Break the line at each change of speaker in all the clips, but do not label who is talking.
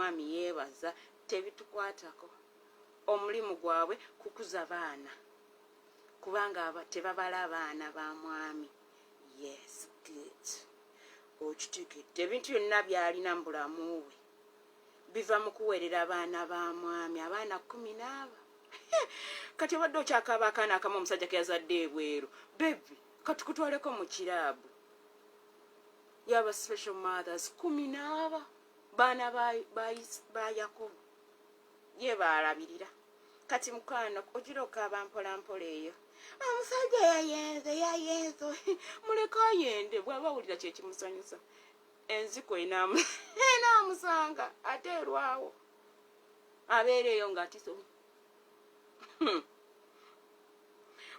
mwami yeebaza tebitukwatako. Omulimu gwabwe kukuza baana kubanga tebabala abaana ba mwami. Yes, good. Okitegedde ebintu byonna byalina mu bulamu bwe biva mu kuweerera abaana ba mwami, abaana 14. Kati obadde okyakaaba akaana akamu omusajja ke yazadde ebweru, bebi kati kutwaleko mu kiraabu. Yaba special mothers 14 baana ba Yakobo ye baalabirira. Kati mukwano ogira okaaba mpolampola eyo, omusajja yayenze muleka ayende. bw'aba awulira kye kimusanyusa enziko enaamusanga ateerwawo abeera eyo ng'atiso.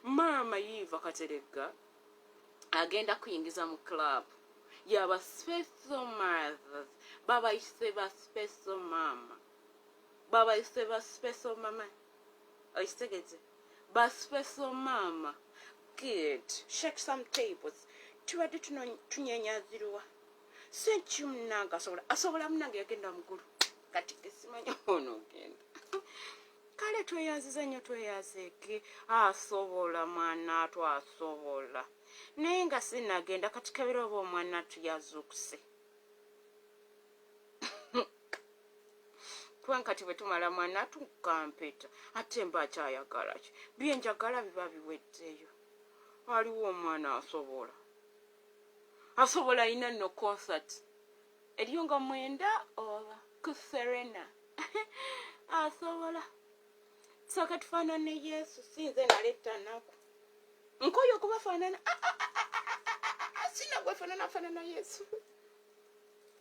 Maama Yiva Kateregga agenda kuyingiza mu club yaba special mothers, babayise ba special mama, babayise ba special mama. Okitegedde? Ba special mama. Good. Shake some tables. Tubadde tunyenyazirwa. Senchi munanga asobola munanga yagenda mukulu. Kati kesimanyi ono ogenda. Kale tweyaziza nnyo tweyazeeke. Asobola mwana twasobola. Naye nga sinagenda kati kabira oba omwana tuyazuukuse. Kati bwe tumala mwana tukampeta ate mba akyayagala ki byenjagala biba biweddeyo. Waliwo omwana asobola ina nno concert eriyo nga 9 oba ku Serena. Asobola soka tufaanane Yesu sinze naleta naku nkoyo okubafaanana sina gwefaanana Yesu.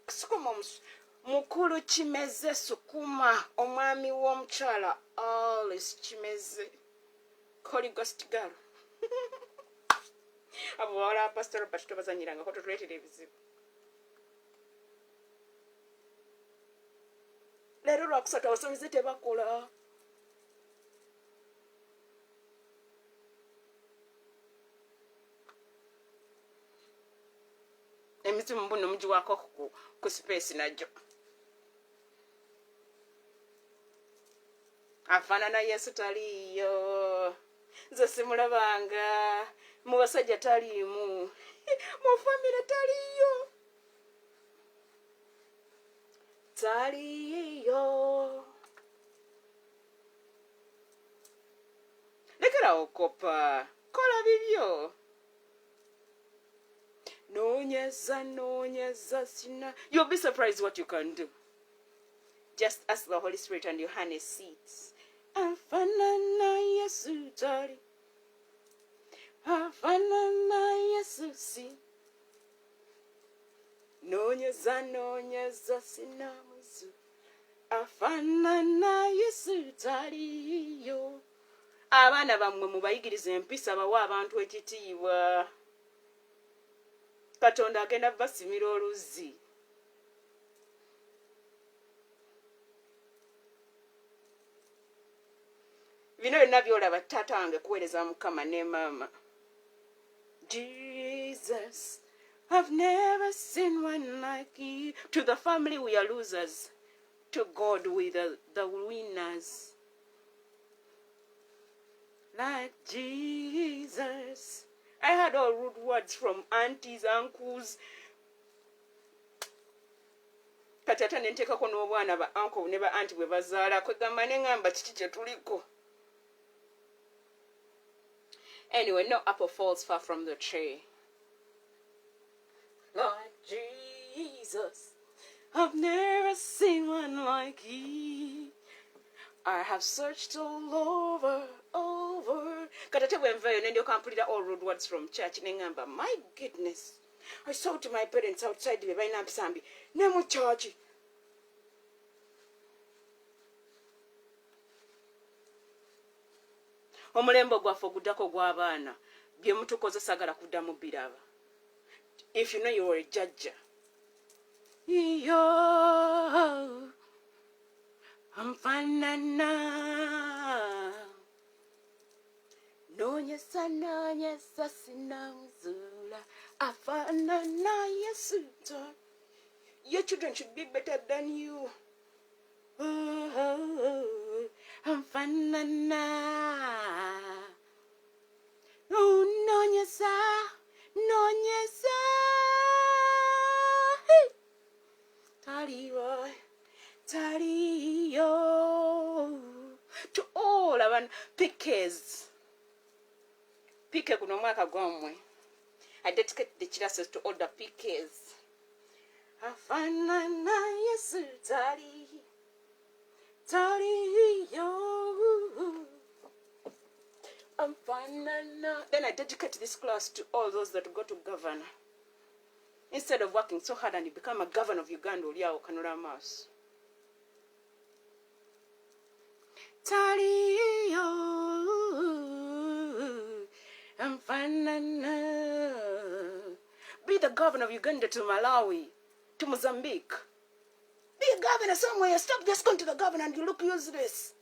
Sukuma mukulu Kimeze Sukuma omwami w'omukyala Alice Kimeze Holy Ghost girl. Abo bawala Pastor Robert tobazanyiranga ko tuleetera ebizibu. Leero lwakusatu abasomize tebakola. Emizimu mbuno muji wako ku space najjo. Afaanana Yesu taliyo. Nze simulabanga. Mu basajja taliimu. Mu famire taliyo. Taliyo. Lekera okopa. Kola bibyo. Nonyeza sina. You'll be surprised what you can do. Just ask the Holy Spirit and your honey seeds. Afanana Yesu tali. Afanana Yesu si. Nonyeza sina muzu. Afanana Yesu tali yo. Abaana bammwe mubayigirize empisa bawa abantu ekitiibwa. Katonda agenda basimira oluzzi. Bino byonna byolaba taata wange kuweereza Mukama ne maama. Jesus, I've never seen one like you. To the family we are losers. To God we the winners. Like Jesus. I heard all rude words from aunties, uncles. Kati ate ne nteekako n'obwana ba uncle ne ba auntie bwe bazaala kwegamba ne ngamba kiki kye tuliko. Anyway, no apple falls far from the tree. Like Jesus, I've never seen one like you. I have searched all over. Kati ate bwe nvayo ne ndyoka mpulira all road words from church ne ngamba, my goodness, I saw to my parents outside be balina mpisa mbi ne mu church. Omulembo gwaffe oguddako gw'abaana bye mutukoze sagala kuddamu biraba. If you know you're a judge. Yo, amfanana. Nonyesa sinamzula. Afanana Yesu. Your children should be better than you. afanana nonyeza taliyo to all abantu pickers pike kuno mwaka gwamwe. I dedicate the classes to all the pickers. Afanana Yesu taliyo afanana. Then I dedicate this class to all those that go to governor. Instead of working so hard and you become a governor of Uganda, Oliao Kanura Mas. Taliyo afanana. Be the governor of Uganda to Malawi, to Mozambique. Be a governor somewhere. Stop just going to the governor and you look useless.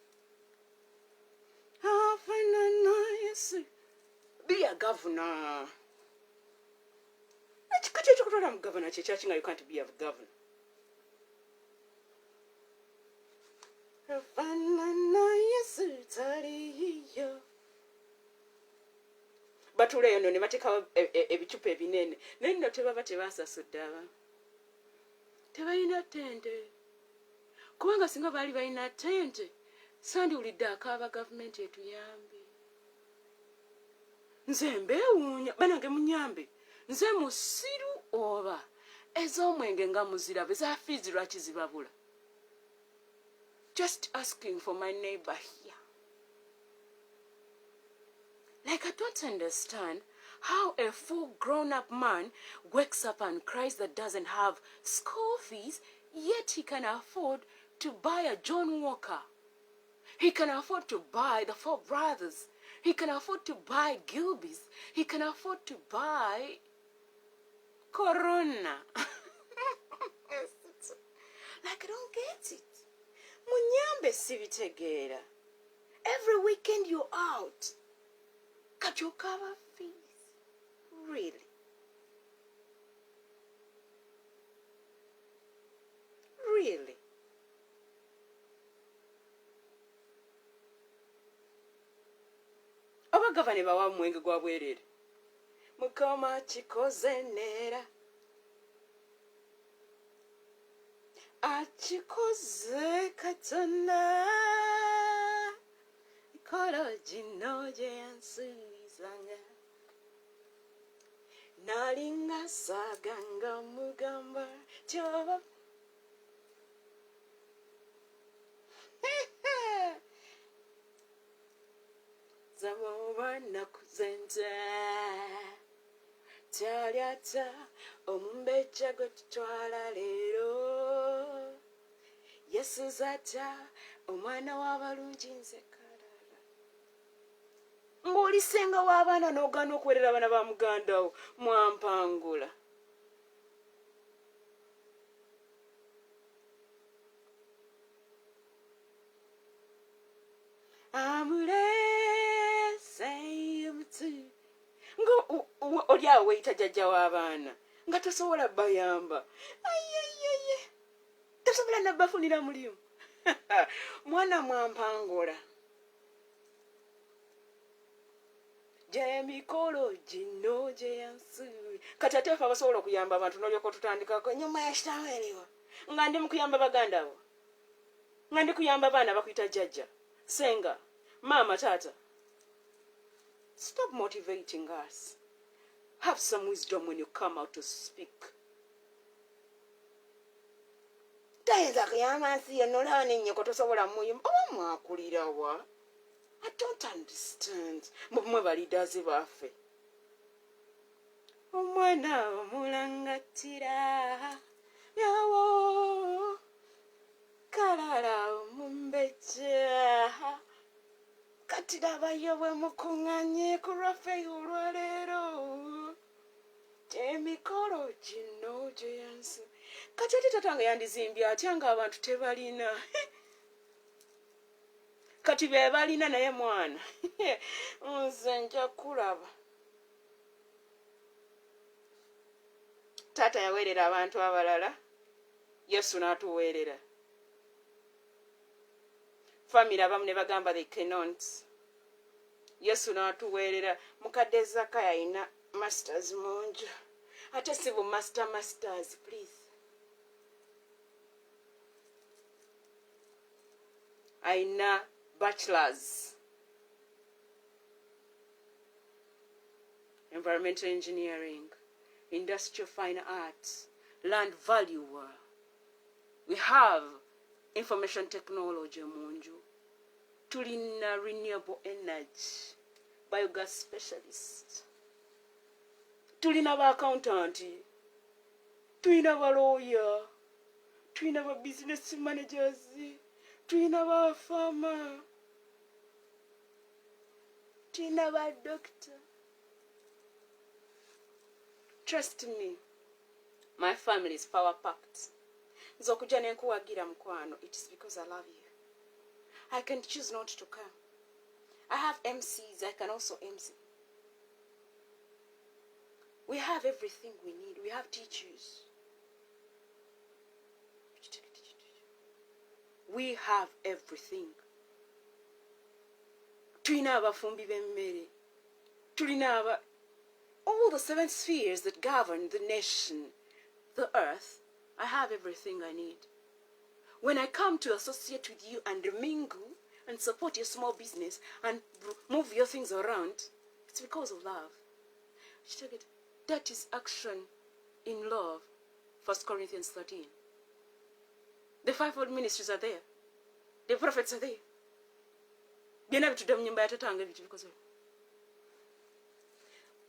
Be a governor. I'm governor. You can't be a governor. Batule no ne bateka ebicupa ebinene neno tebaba tebasasudde abantu tebalina ttente kubanga singa baali balina ttente sandiwulidde akaaba gavumenti etuyambe nze mbeewuunya banange munyambe nze musiru oba ez'omwenge nga muzirabe za fiizi lwaki zibabula. Just asking for my neighbor here. Like I don't understand how a full grown-up man wakes up and cries that doesn't have school fees, yet he can afford to buy a John Walker. He can afford to buy the Four Brothers. He can afford to buy Gilbys. He can afford to buy Corona. Like I don't get it. Munyambe sibitegeera. Every weekend you're out. Cut your cover fees. Really? Really? Abagavane bawa mwenge gwa bwerere. Mukama chikoze nera. Achikoze katona. Ikoro jino je ansuzanga. Nalinga saganga mugamba choba. Zamobana kuzenza. Talyata omumbecha gotwala lero. Yesu zata omwana w'abalungi nze kalala. Ng'olisenga w'abaana n'ogaana okuwerera abaana ba muganda wo mwampangula. Amuleseyutu. Oli awo weyita jjajja w'abaana nga tosobola bayamba. Ayayeye. Tosobola nabbafunira mulimu. Mwana mwampangula. Emikolo gino gye yansuubi. Kati ate ffe abasobola okuyamba abantu n'olyoka otutandikako ennyuma ya kitaawe eriwa. Nga ndi mu kuyamba baganda bo. Nga ndi kuyamba baana bakuyita jjajja. Senga. Mama, tata. Stop motivating us. Have some wisdom when you come out to speak. Tayinza kuyamba nsi ye nolaba n'ennyoko tosobola muyimba. Oba mwakulira wa? I don't understand. Mwe balidazi baffe. Omwana omulangatira yawo kalala omumbeja kati labayo bwe mukuŋŋanye ku lwaffe olwaleero emikolo gino gye yansi kati ate tatange yandizimbye atya ng'abantu tebalina kati be balina naye mwana nze nja kulaba. Taata yaweerera abantu abalala, Yesu n'atuweerera. family abamu ne bagamba they cannot. Yesu n'atuweerera mukadde Zakaya ayina masters munju ate si bu masters please. Ayina bachelors environmental engineering, industrial fine arts, land value. We have information technology munju. Tulina renewable energy, biogas specialist. Tulina ba accountant. Tulina ba lawyer. Tulina ba business managers. Tulina ba farmer. Tulina ba doctor. Trust me, my family is power packed. Nzokuja nenkuwagira mukwano. It is because I love you. I can choose not to come. I have MCs. I can also MC. We have everything we need. We have teachers. We have everything. Tulina abafumbi b'emmere. Tulina all the 7 spheres that govern the nation, the earth. I have everything I need. When I come to associate with you and mingle and support your small business and move your things around, it's because of love. That is action in love. 1 Corinthians 13. The 5-fold ministries are there. The prophets are there.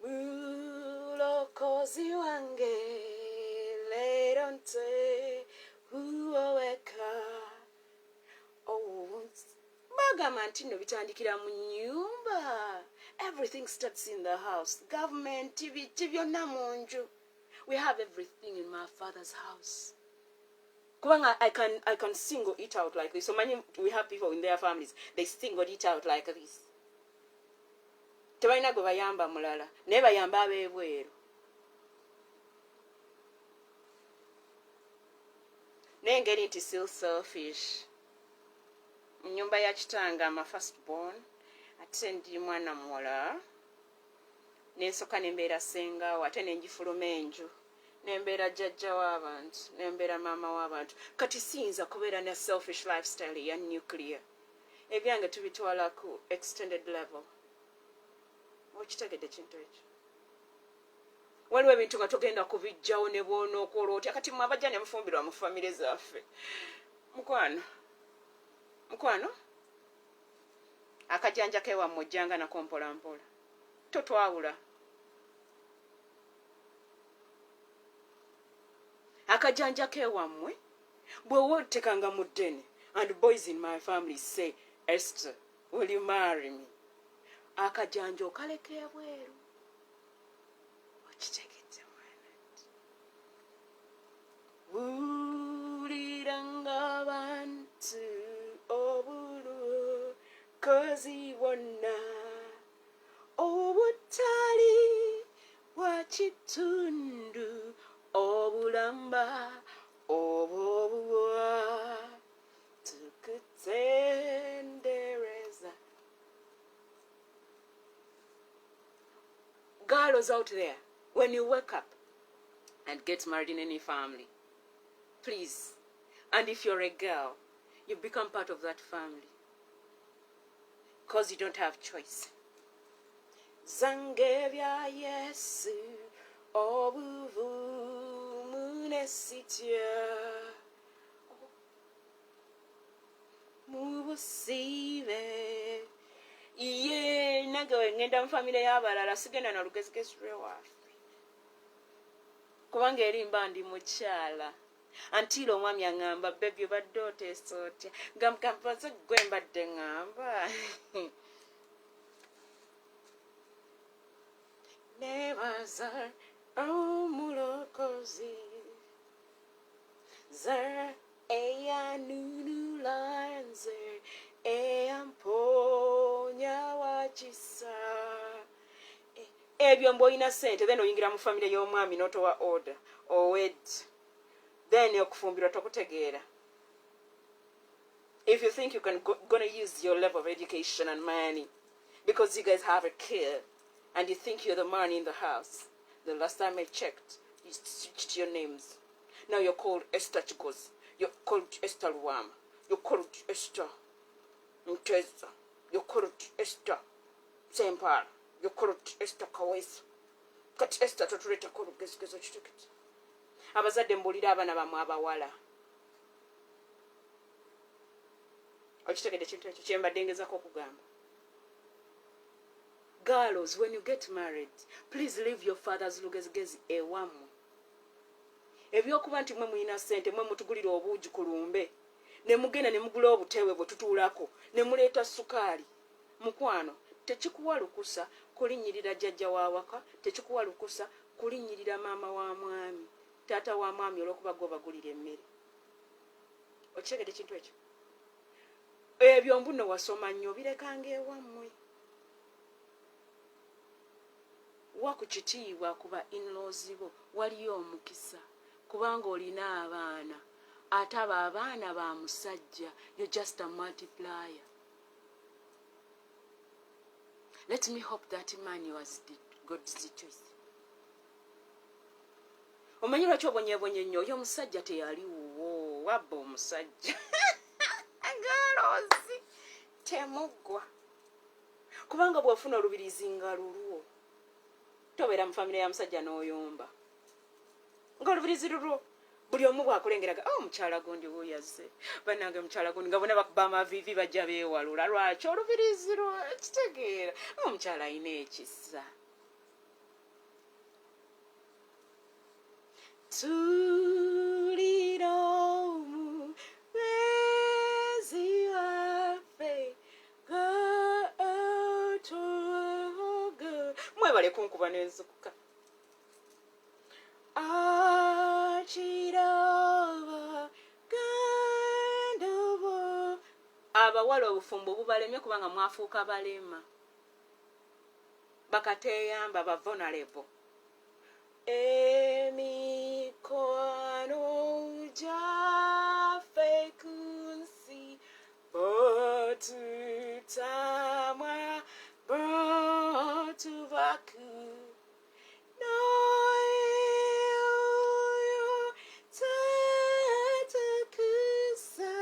Mulokozi wange leronte uoweka. Oh, bagamba nti no bitandikira mu nyumba. Everything starts in the house. Government, TV, byonna munju. We have everything in my father's house. Kubanga I can single it out like this. So many we have people in their families. They single it out like this. Tebalina gwe bayamba mulala. Naye bayamba ab'ebweru. Naye ngeri nti still selfish. Mu nyumba ya kitange ama first born. Ate ndi mwana muwala. Nensoka nembeera senga ate nenjifuluma enju. Nembeera jjajja w'abantu. Nembeera maama w'abantu. Kati siyinza kubeera ne selfish lifestyle ya nuclear. Ebyange tubitwala ku extended level. Okitegedde kintu ekyo. Waliwo ebintu nga togenda kubijjawo ne bwona okola otya kati mmwe abajja ne mufumbirwa mu famire zaffe. Mukwano akajanja kewammwe ojjanga nako mpola mpola. Totwawula. Akajanja kewammwe bwe wotekanga mu ddene and boys in my family say, Esther, will you marry me? Akajanja okaleka ebweru. Okitegedde mwana. Wuliranga abantu obulukozi bwonna obutali bwa kitundu obulamba obwobuwa tukutendereza. Girls out there, when you wake up and get married in any family, please, and if you're a girl, you become part of that family because you don't have choice. Zange bya Yesu obuvumu nesitya mubusibe. Iye nagawe ngenda mu family y'abalala sigenda na lugezigezi waffe kubanga erimba ndi mukyala until omwami aŋŋamba baby obadde oteesa otya ngamukampaze gwe mbadde ŋŋamba nebaza omulokozi ze eyanunula nze eyamponya wakisa. Ebyo mboyina sente then oyingira mu family y'omwami n'otowa order owed then okufumbirwa tokutegeera. If you think you can gonna use your level of education and money because you guys have a kid and you think you're the man in the house, the last time I checked, you switched your names. Now you're called Esther Chigos. You're called Esther Solome. You're called Esther Nteza. You're called Esther Sempara. You're called Esther Kawesa. Kati Esther tutuleta called Gezo Chitikiti. Abazadde mbulira abaana bamwe abawala. Okitegedde ekintu ekyo kye mbadde ngezaako okugamba. Girls, when you get married, please leave your father's lugezigezi ewammwe. Ebyokuba nti mwe muyina ssente mwe mutugulira obuugi ku lumbe ne mugenda ne mugula obuteewe bwe tutuulako ne muleeta sukaali. Mukwano, tekikuwa lukusa kulinnyirira jjajja wa waka, tekikuwa lukusa kulinnyirira maama wa mwami, taata wa mwami olw'okuba gwe bagulira emmere. Okitegedde ekintu ekyo? Ebyo mbuno wasoma nnyo birekanga ewammwe. Wa ku kitiibwa kuba in-laws bo waliyo omukisa kubanga olina abaana ate abo abaana ba musajja. You're just a multiplier. Let me hope that man was God's choice. Omanyi lwaki obonyeebonye nnyo oyo omusajja teyaliwo wabba omusajja. Galozi temuggwa kubanga bw'ofuna olubirizi nga lulwo tobeera mu famire ya musajja n'oyomba ng'olubirizi lulwo buli omu bw'akulengeraga omukyala gundi wuuyazze bannange mukyala gundi nga bonna bakuba amavivi bajja beewalula lwaki olubirizi lwo kitegeera omukyala alina ekisa. Tulira omumezi waffe gatoga mwebale kunkuba n'enzukuka. Akiraba gandobo abawala obufumbo bubalemye kubanga mwafuuka balema bakateeyamba ba vulnerable. Emikono gyaffe kunsi botutamwa botuvaku noyo tatakusa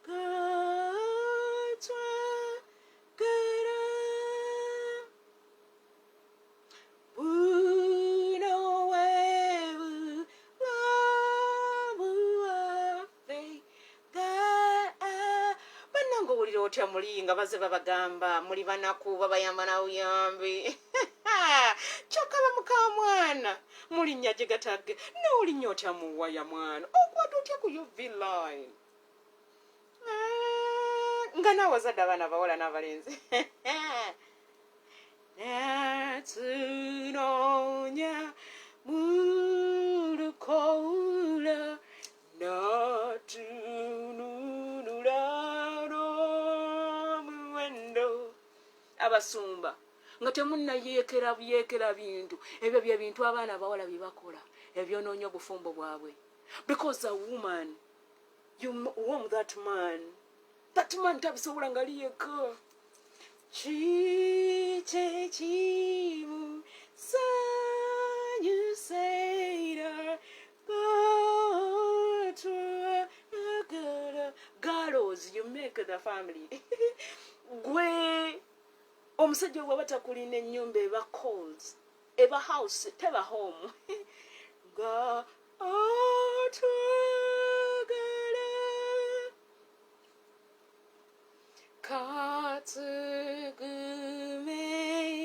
gotwagala buno webulabuwaffe bannange owulira otya muli nga baze babagamba muli banaku babayamba nawuyambi. Kyokka bamukamwana mulinnya gye gatage n'olinnya otya muwaya mwana okwata otya ku UV line nga naawe ozadde abaana abawala n'abalenzi. Natunoonya mu lukoola natununula n'omuwendo. Abasumba nga temunnayeekera bintu ebyo bye bintu abaana abawala bye bakola ebyonoonya obufumbo bwabwe. Because a woman, you warm that man tabisobola nga liyeka. Kite kimu sanyuseera gotwagala. Girls, you make the family. Gwe omusajja bw'aba takulina ennyumba eba calls eba house teba home. Ga otwagala katugume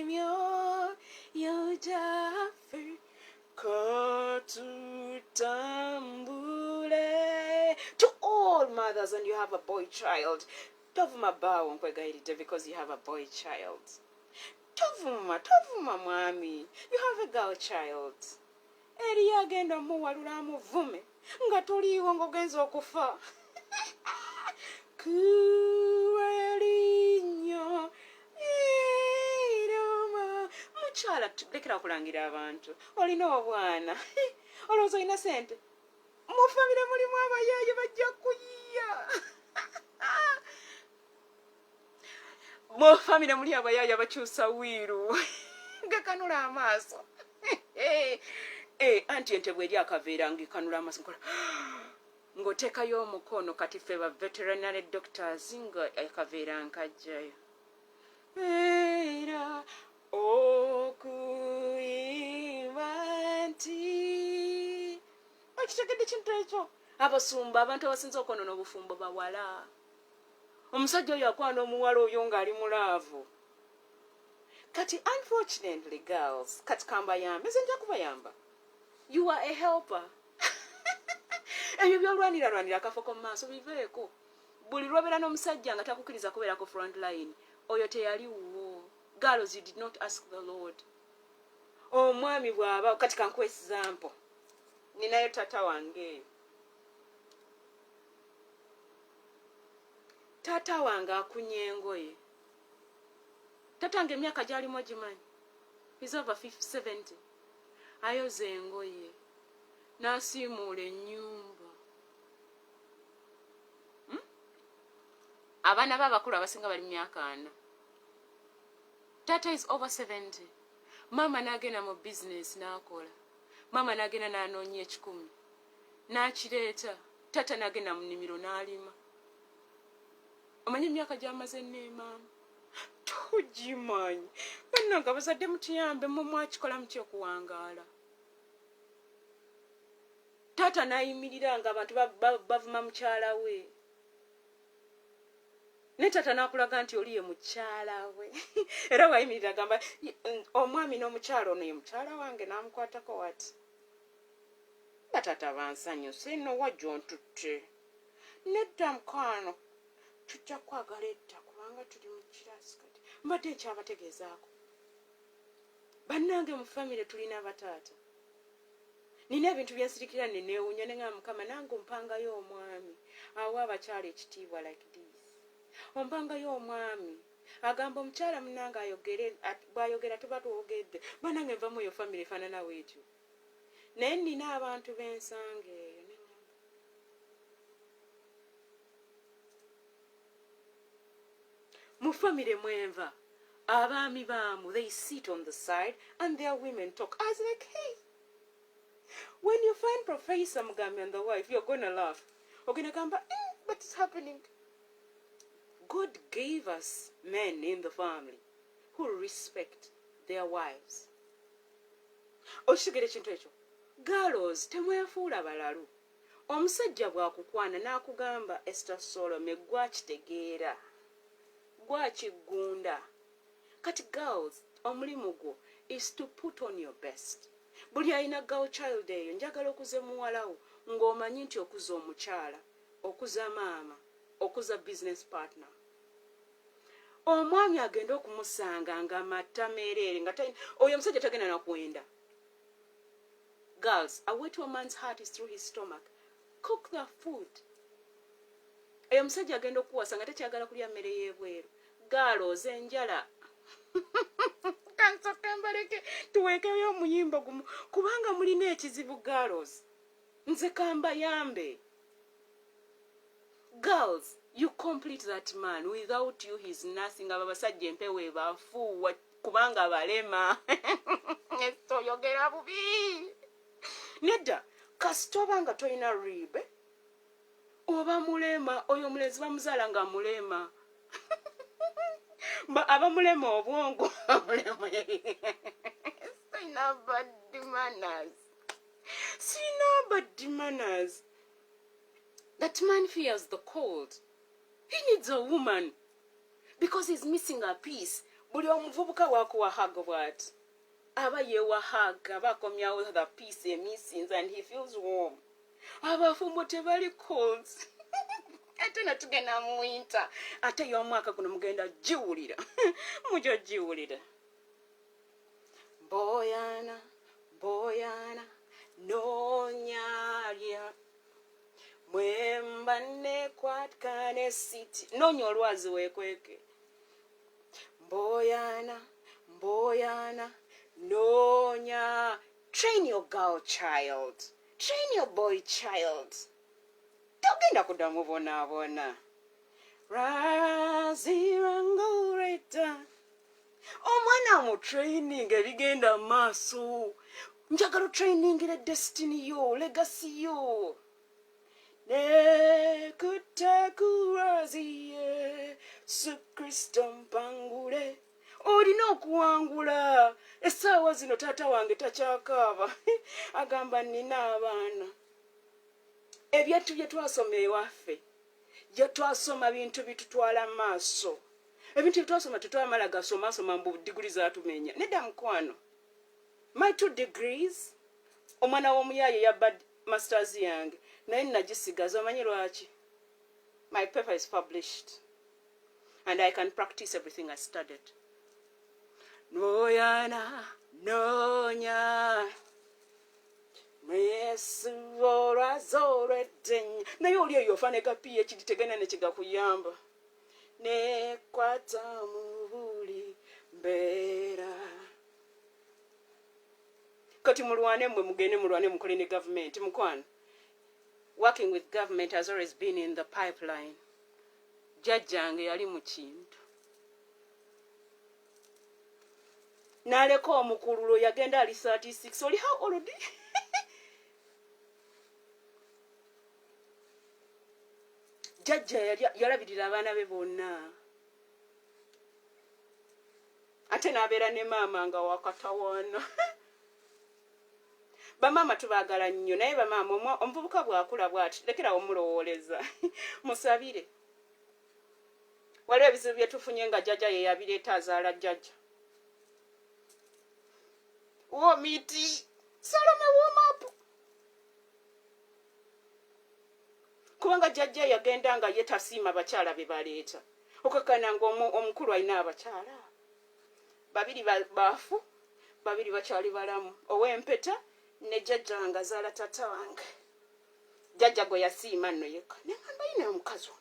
myoyo gyaffe katutambule. To all mothers and you have a boy child, tovuma bawo nkwegayiridde because you have a boy child. Tovuma mwami, you have a girl child. Eri agenda muwalula amuvume nga toliiwo ng'ogenza okufa. Kuweli nnyo eroma. Mukyala lekera okulangira abantu olina obwana olowooza olina sente mu famire mulimu abayaaye bajja kuyiya. Mo family muli abayaya bakyusa wiru. Ngakanula amaaso. Anti ente bweri akaveera ngikanula amaaso nkola. Ng'oteekayo omukono kati ffe ba veterinary doctors nga akaveera nkajjayo. Era okuyimba nti. Okitegedde kintu ekyo? Abasumba abantu abasinza okwonoona obufumbo bawala. Omusajja oyo akwana omuwala oyo ng'ali mulaavu. Kati unfortunately girls, kati kambayambe, nze nja kubayamba. You are a helper. Ebyo byolwanira akafo ko mu maaso biveeko. Buli lw'obeera n'omusajja nga takukkiriza kubeera ku front line, oyo teyaliwo. Girls, you did not ask the Lord. Omwami bw'aba, kati kankuwa example. Ninayo tata wange. Tata wange akunye engoye. Tata wange emyaka gy'alimu ogimanyi. He's over 70. Ayoza engoye. N'asiimuula ennyumba. Abaana b'abakulu abasinga bali myaka 4. Tata is over 70. Mama n'agenda mu business n'akola. Mama n'agenda n'anoonya 10. N'akireeta. Tata n'agenda mu nnimiro n'alima. Omanyi emyaka gy'amaze ne maama? Togimanyi. Bannanga bazadde mutuyambe mmwe mwakikola mutya okuwangaala. Tata n'ayimirira nga abantu bavuma mukyala we. Ne tata n'akulaga nti oli ye mukyala we. Era wayimirira agamba omwami n'omukyala ono ye mukyala wange n'amukwatako wati. Batata bansanyuse nno wajja ontutte. Nedda mukwano. Tujja kwagala edda kubanga tuli mu kirasi kati. Mbadde nkyabategeezaako. Bannange mu famire tulina abataata. Nina ebintu byensirikira ne neewuunya ne nga Mukama nange ompangayo omwami awa abakyala ekitiibwa like this. Ompangayo omwami agamba omukyala munnange ayogere bw'ayogera tuba twogedde. Bannange nva mu eyo famire efaanana bwetyo. Naye nina abantu b'ensanga eyo. Mu famire mwenva abaami baamu, they sit on the side and their women talk. I was like, hey, when you find Professor Mugambi and the wife, you're going to laugh. You're going to come back, what's happening? God gave us men in the family who respect their wives. Oshigere kintu ekyo. Girls, temwefuula balalu. Omusajja bw'akukwana n'akugamba Esther Solome gwakitegeera. Gwakigunda. Kati girls, omulimu gwo is to put on your best. Buli alina girl child eyo njagala okuza muwalawo ng'omanyi nti okuza omukyala, okuza maama, okuza business partner. Omwami agenda okumusanga nga matameerere nga oyo omusajja tagenda nakwenda. Girls, a way to a man's heart is through his stomach. Cook the food. Oyo omusajja agenda okuwasa nga tekyagala kulya mmere y'ebweru. Girls, enjala. Kansoke mbaleke tuweekeyo omuyimba gumu kubanga mulina ekizibu girls. Nze kambayambe. Girls, you complete that man. Without you, he's nothing. Abasajja empewo ebafuuwa kubanga balema. Toyogera bubi. Nedda, kasitoba nga toyina ribe. Oba mulema, oyo mulenzi bamuzaala nga mulema. Abamulema obwongo. Sina bad manners. That man fears the cold. He needs a woman because he's missing a piece. Buli omuvubuka wakuwahaga bwati. Aba yewahaga bakomyawo the piece missing and he feels warm. Abafumbo tebali cold. Ate natugenda mu winter. Ate y'omwaka guno mugenda jiwulira. Mujo jiwulira. Boyana, boyana, nonyalya. Mwemba ne kwatkane city. Nonya olwazi wekweke. Boyana, boyana, nonya. Train your girl child. Train your boy child. Togenda kudamu bona bona. Razirango rate. omwana mu training ebigenda maaso njagala trainingire destiny yo legacy yo ne kutakuwaziye Kristo mpangule olina okuwangula essaawa zino taata wange takyakaaba agamba nina abaana ebyettu bye twasoma ewaffe twasoma bintu bitutwala maaso ebintu byetwasoma tetwamala gasomasoma mbu diguli zatumenya nedda mukwano my 2 degrees omwana w'omuyaye yabba masters yange naye nagisigaza omanyi lwaki my paper is published and I can practice everything I studied noyana nonya Yesu olwazolwedde naye oli eyo ofaneka PhD tegenda nekigakuyamba nekwata mu buli mbeera kati mulwane mwe mugende mulwane mukole ne government mukwano working with government has always been in the pipeline jajjange yali mu kintu naleko omukululo yagenda ali 36 oli how old jajja yalabirira abaana be bonna ate n'abeera ne maama nga wakatawaana bamaama tubaagala nnyo naye bamaama omuvubuka bw'akula bw'ati lekerawo mulowooleza musabire waliwo ebizibu bye tufunye nga jjajja ye yabireeta azaala jjajja womiti Solome womapu kubanga jjajja yagenda nga ye tasiima bakyala be baleeta okakana nga omukulu alina abakyala babiri baafu babiri bakyali balamu ow'empeta ne jjajja nga azaala tata wange jjajja gwe yasiima nno yekka neŋŋamba yina omukazi ono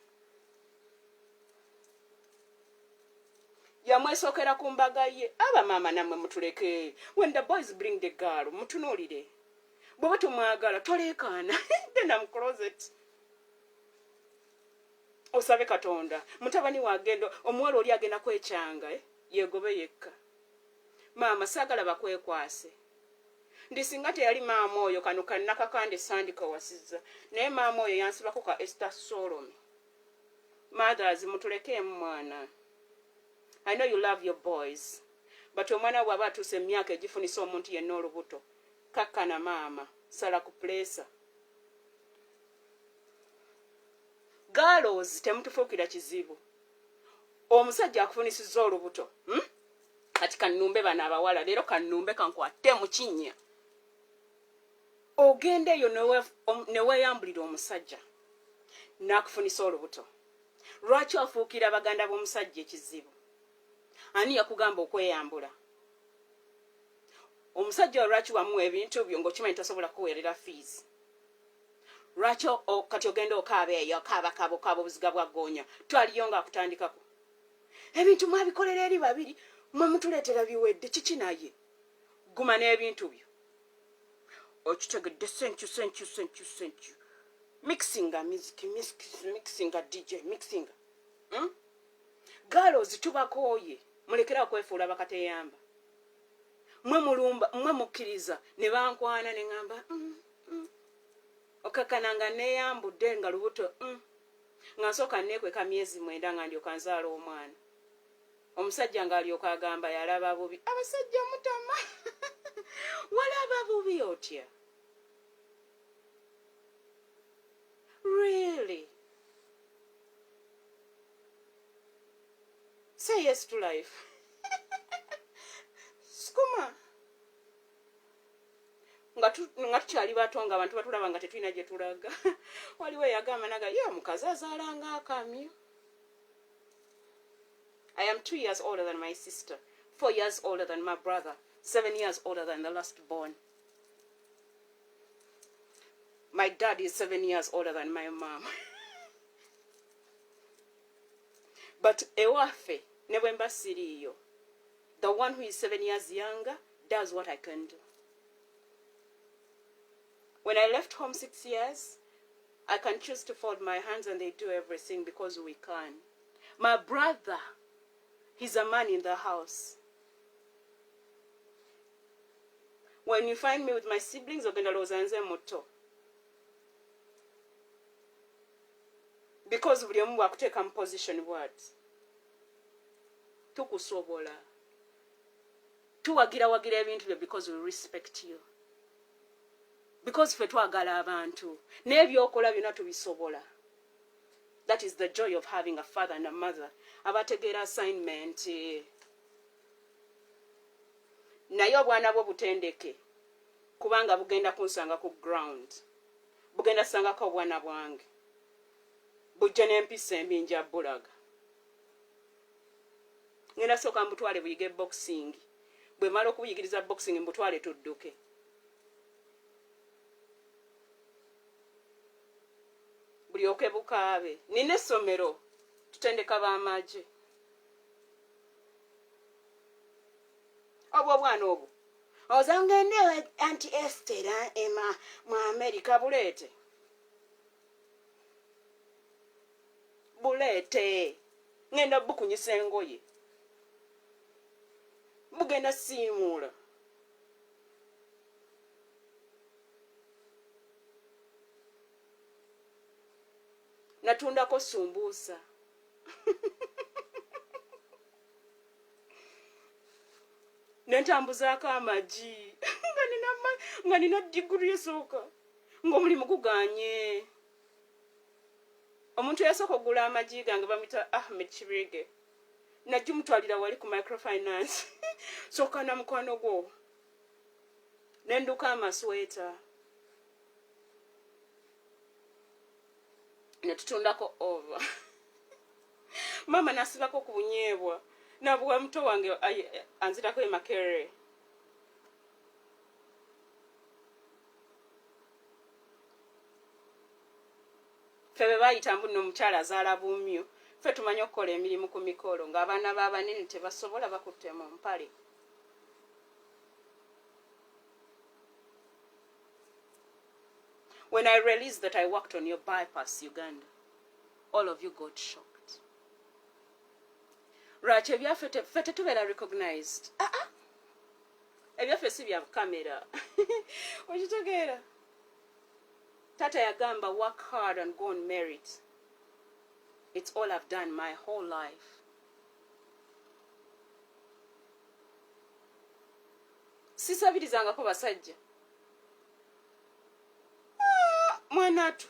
yamwesookera ku mbaga ye abamaama nammwe mutuleke when the boys bring the girl mutunuulire bw'oba tumwagala toleekaana then I'm closet osabe katonda mutabani wagendo omuwala oli agenda kwekyanga yegobe yekka maama saagala bakwekwase ndi singa teyali maama oyo kano kannakakande sandika wasizza naye maama oyo yansibako ka Esther Solome mothers mutulekeemu mwana I know you love your boys but omwana bw'aba atuuse emyaka egifunisa omuntu yenna olubuto kakkana maama sala ku plesa girls temutufuukira kizibu omusajja akufunisizza olubuto kati kannumbe bano abawala leero kannumbe kankwate mu kinnya ogende eyo neweeyambulira omusajja n'akufunisa olubuto lwaki ofuukira baganda b'omusajja ekizibu ani yakugamba okweyambula omusajja lwaki wamuwa ebintu byo ng'okimanyi tasobola kuweerera fees lwaki kati ogenda okaaba eyo akaaba obuziga bwa ggoonya twaliyo ng'akutandikako ebintu mwabikolera eri babiri mwe mutuleetera biwedde kiki naye guma n'ebintu byo okitegedde senchu mixinga music mixinga DJ mixinga girls tubakooye mulekera okwefuula bakateyamba mwe mukkiriza ne bankwana ne ŋŋamba okakananga neeyambudde nga lubuto nga nsooka neekweka myezi 9 nga ndyoka nzaala omwana omusajja ng'alyoka agamba yalaba bubi abasajja mutama walaba bubi otya really say yes to life skuma nga tukyali bato nga abantu batulaba nga tetulina gye tulaga waliwo eyagamba naga ye omukazi azaalanga akamyu I am 2 years older than my sister, 4 years older than my brother, 7 years older than the last born. My dad is 7 years older than my mom. But ewaffe ne bwe mba siriiyo, the one who is 7 years younger does what I can do. When I left home 6 years, I can choose to fold my hands and they do everything because we can. My brother, he's a man in the house. When you find me with my siblings, ogenda lowooza nze muto. Because buli omu bwakuteeka mu position words. Tukusobola. Tuwagira ebintu byo because we respect you. Because ffe twagala abantu. N'ebyokola byonna tubisobola. That is the joy of having a father and a mother. Abategeera assignment. Naye obwana bwo butendeke. Kubanga bugenda kunsanga ku ground. Bugenda sangako obwana bwange. Bujja n'empisa embi nja bulaga. Ngenda sooka mbutwale buyige boxing. Bwe mala okubuyigiriza boxing mbutwale tudduke. Buli okebukaabe. Nina essomero. Tutendeka b'amagye. Obwo obwana obwo. Ozangende Auntie Esther Emma mu America buleete. Buleete. Ngenda bukunyisa engoye. Bugenda siimula. Natundako sumbuusa. Nentambuzaako amagi. Nga nina diguri esooka. Ng'omulimu guganye. Omuntu yasooka okugula amagi gange bamuyita Ahmed Kibirige. Najja mutwalira wali ku microfinance. Sooka na mukwano gwo. Nenduka amasweta. Netutundako over. Mama nasibako ku bunyeebwa. Nabuwa muto wange anzirako emakere. Febe bayita mbuno omukyala azaala buumyo. Ffe tumanyi okukola emirimu ku mikolo ng'abaana b'abanene tebasobola bakutte mu mpale. When I released that I worked on your bypass, Uganda, all of you got shocked. Lwaki ebyaffe ffe tetubeera recognized? Ebyaffe si bya kamera. Okitegeera? Tata yagamba work hard and go on merit. It's all I've done my whole life. Sisabirizangako basajja. Mwanatu.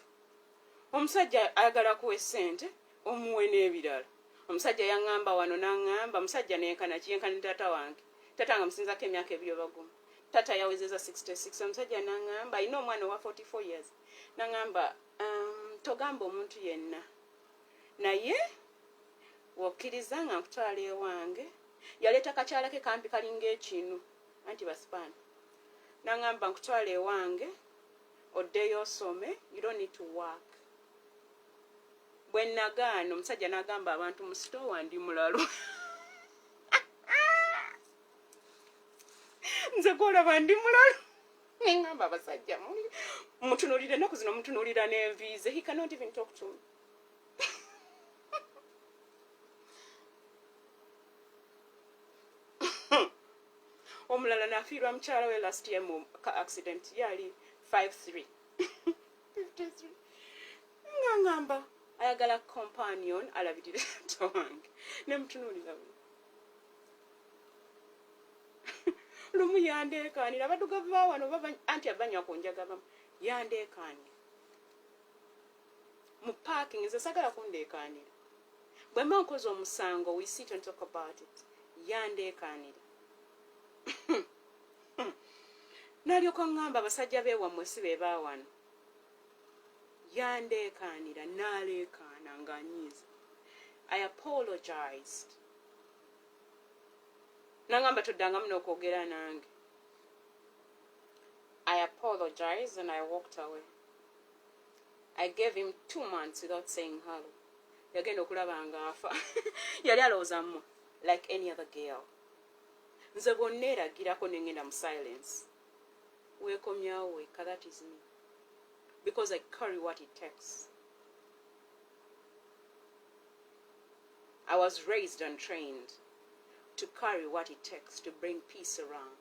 Omusajja ayagala kuwa ssente, omuwe n'ebirala. Omusajja yaŋŋamba wano n'aŋŋamba, omusajja n'enkana kyenkana tata wange. Tata nga musinzako emyaka 2 bagumu. Tata yawezeza 66. Omusajja n'aŋŋamba, ayina omwana owa 44 years. N'aŋŋamba, togamba omuntu yenna. Naye, wokkiriza nga nkutwala ewange. Yaleeta kakyala ke kampi kalinga ekinu. Anti basipani. N'aŋŋamba nkutwala ewange. Oddeyo osome, you don't need to work. Bwe nagaana omusajja n'agamba abantu mu sitowa ndi mulalu. Nze gwolaba ndi mulalu. Ngamba abasajja mutunuulire ennaku zino mutunuulira n'enviize. He cannot even talk to me. Omulala n'afiirwa mukyala we last year mu accident yali 53. 53. Ngamba ayagala companion alabirire wange. Nemutunuulira bwe. Lumu yandeekaanira abaddugavu ba wano baba anti abanywa ku njaga bamu. Yandeekaanira. Mu parking nze sagala kundeekaanira. Bwe mba nkoze omusango we sit and talk about it. Yandeekaanira. Nalyoka ngamba abasajja beewammwe si be baawano. Yandeekaanira n'aleekaana ng'anyiiza. I apologized. Nangamba toddangamu n'okwogera nange. I apologized and I walked away. I gave him 2 months without saying hello. Yagenda okulaba ng'afa. Yali alowooza mmwe like any other girl. Nze bwonna eragirako n'engenda mu silence. Weekomyawo wekka, that is me. Because I carry what it takes. I was raised and trained to carry what it takes to bring peace around.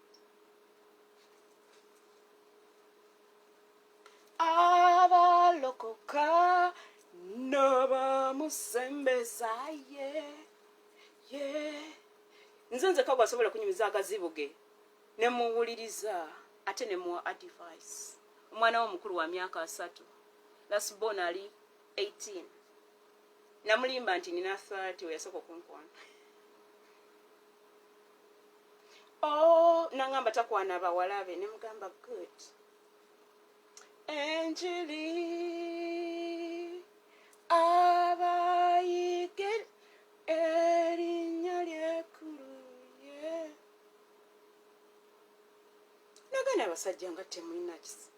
musembesa ye nze kagwa asobola kunyumiza akazibu ge ne muwuliriza ate ne muwa advice. Omwana w'omukulu wa myaka 3 that's born ali 18 namulimba nti nina 30 oyasooka okunkwana. Nangamba takwana abawala be ne mugamba good. Enjiri abayige erinnya ly'ekkulu ye. Nagana abasajja nga temulina kisa.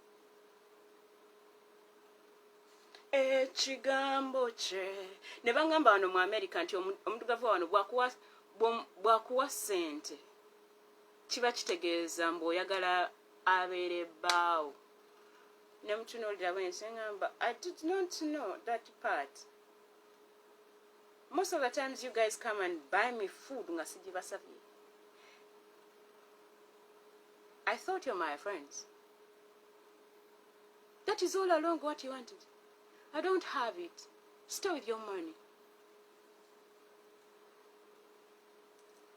Ekigambo kye ne bangamba wano mu America nti omudugavu wano bwakuwa ssente kiba kitegeeza mbu oyagala abeere bbaawo. Ne mutunuulira bwensi ngamba I did not know that part. Most of the times you guys come and buy me food nga sijibasabye. I thought you're my friends. That is all along what you wanted. I don't have it. Stay with your money.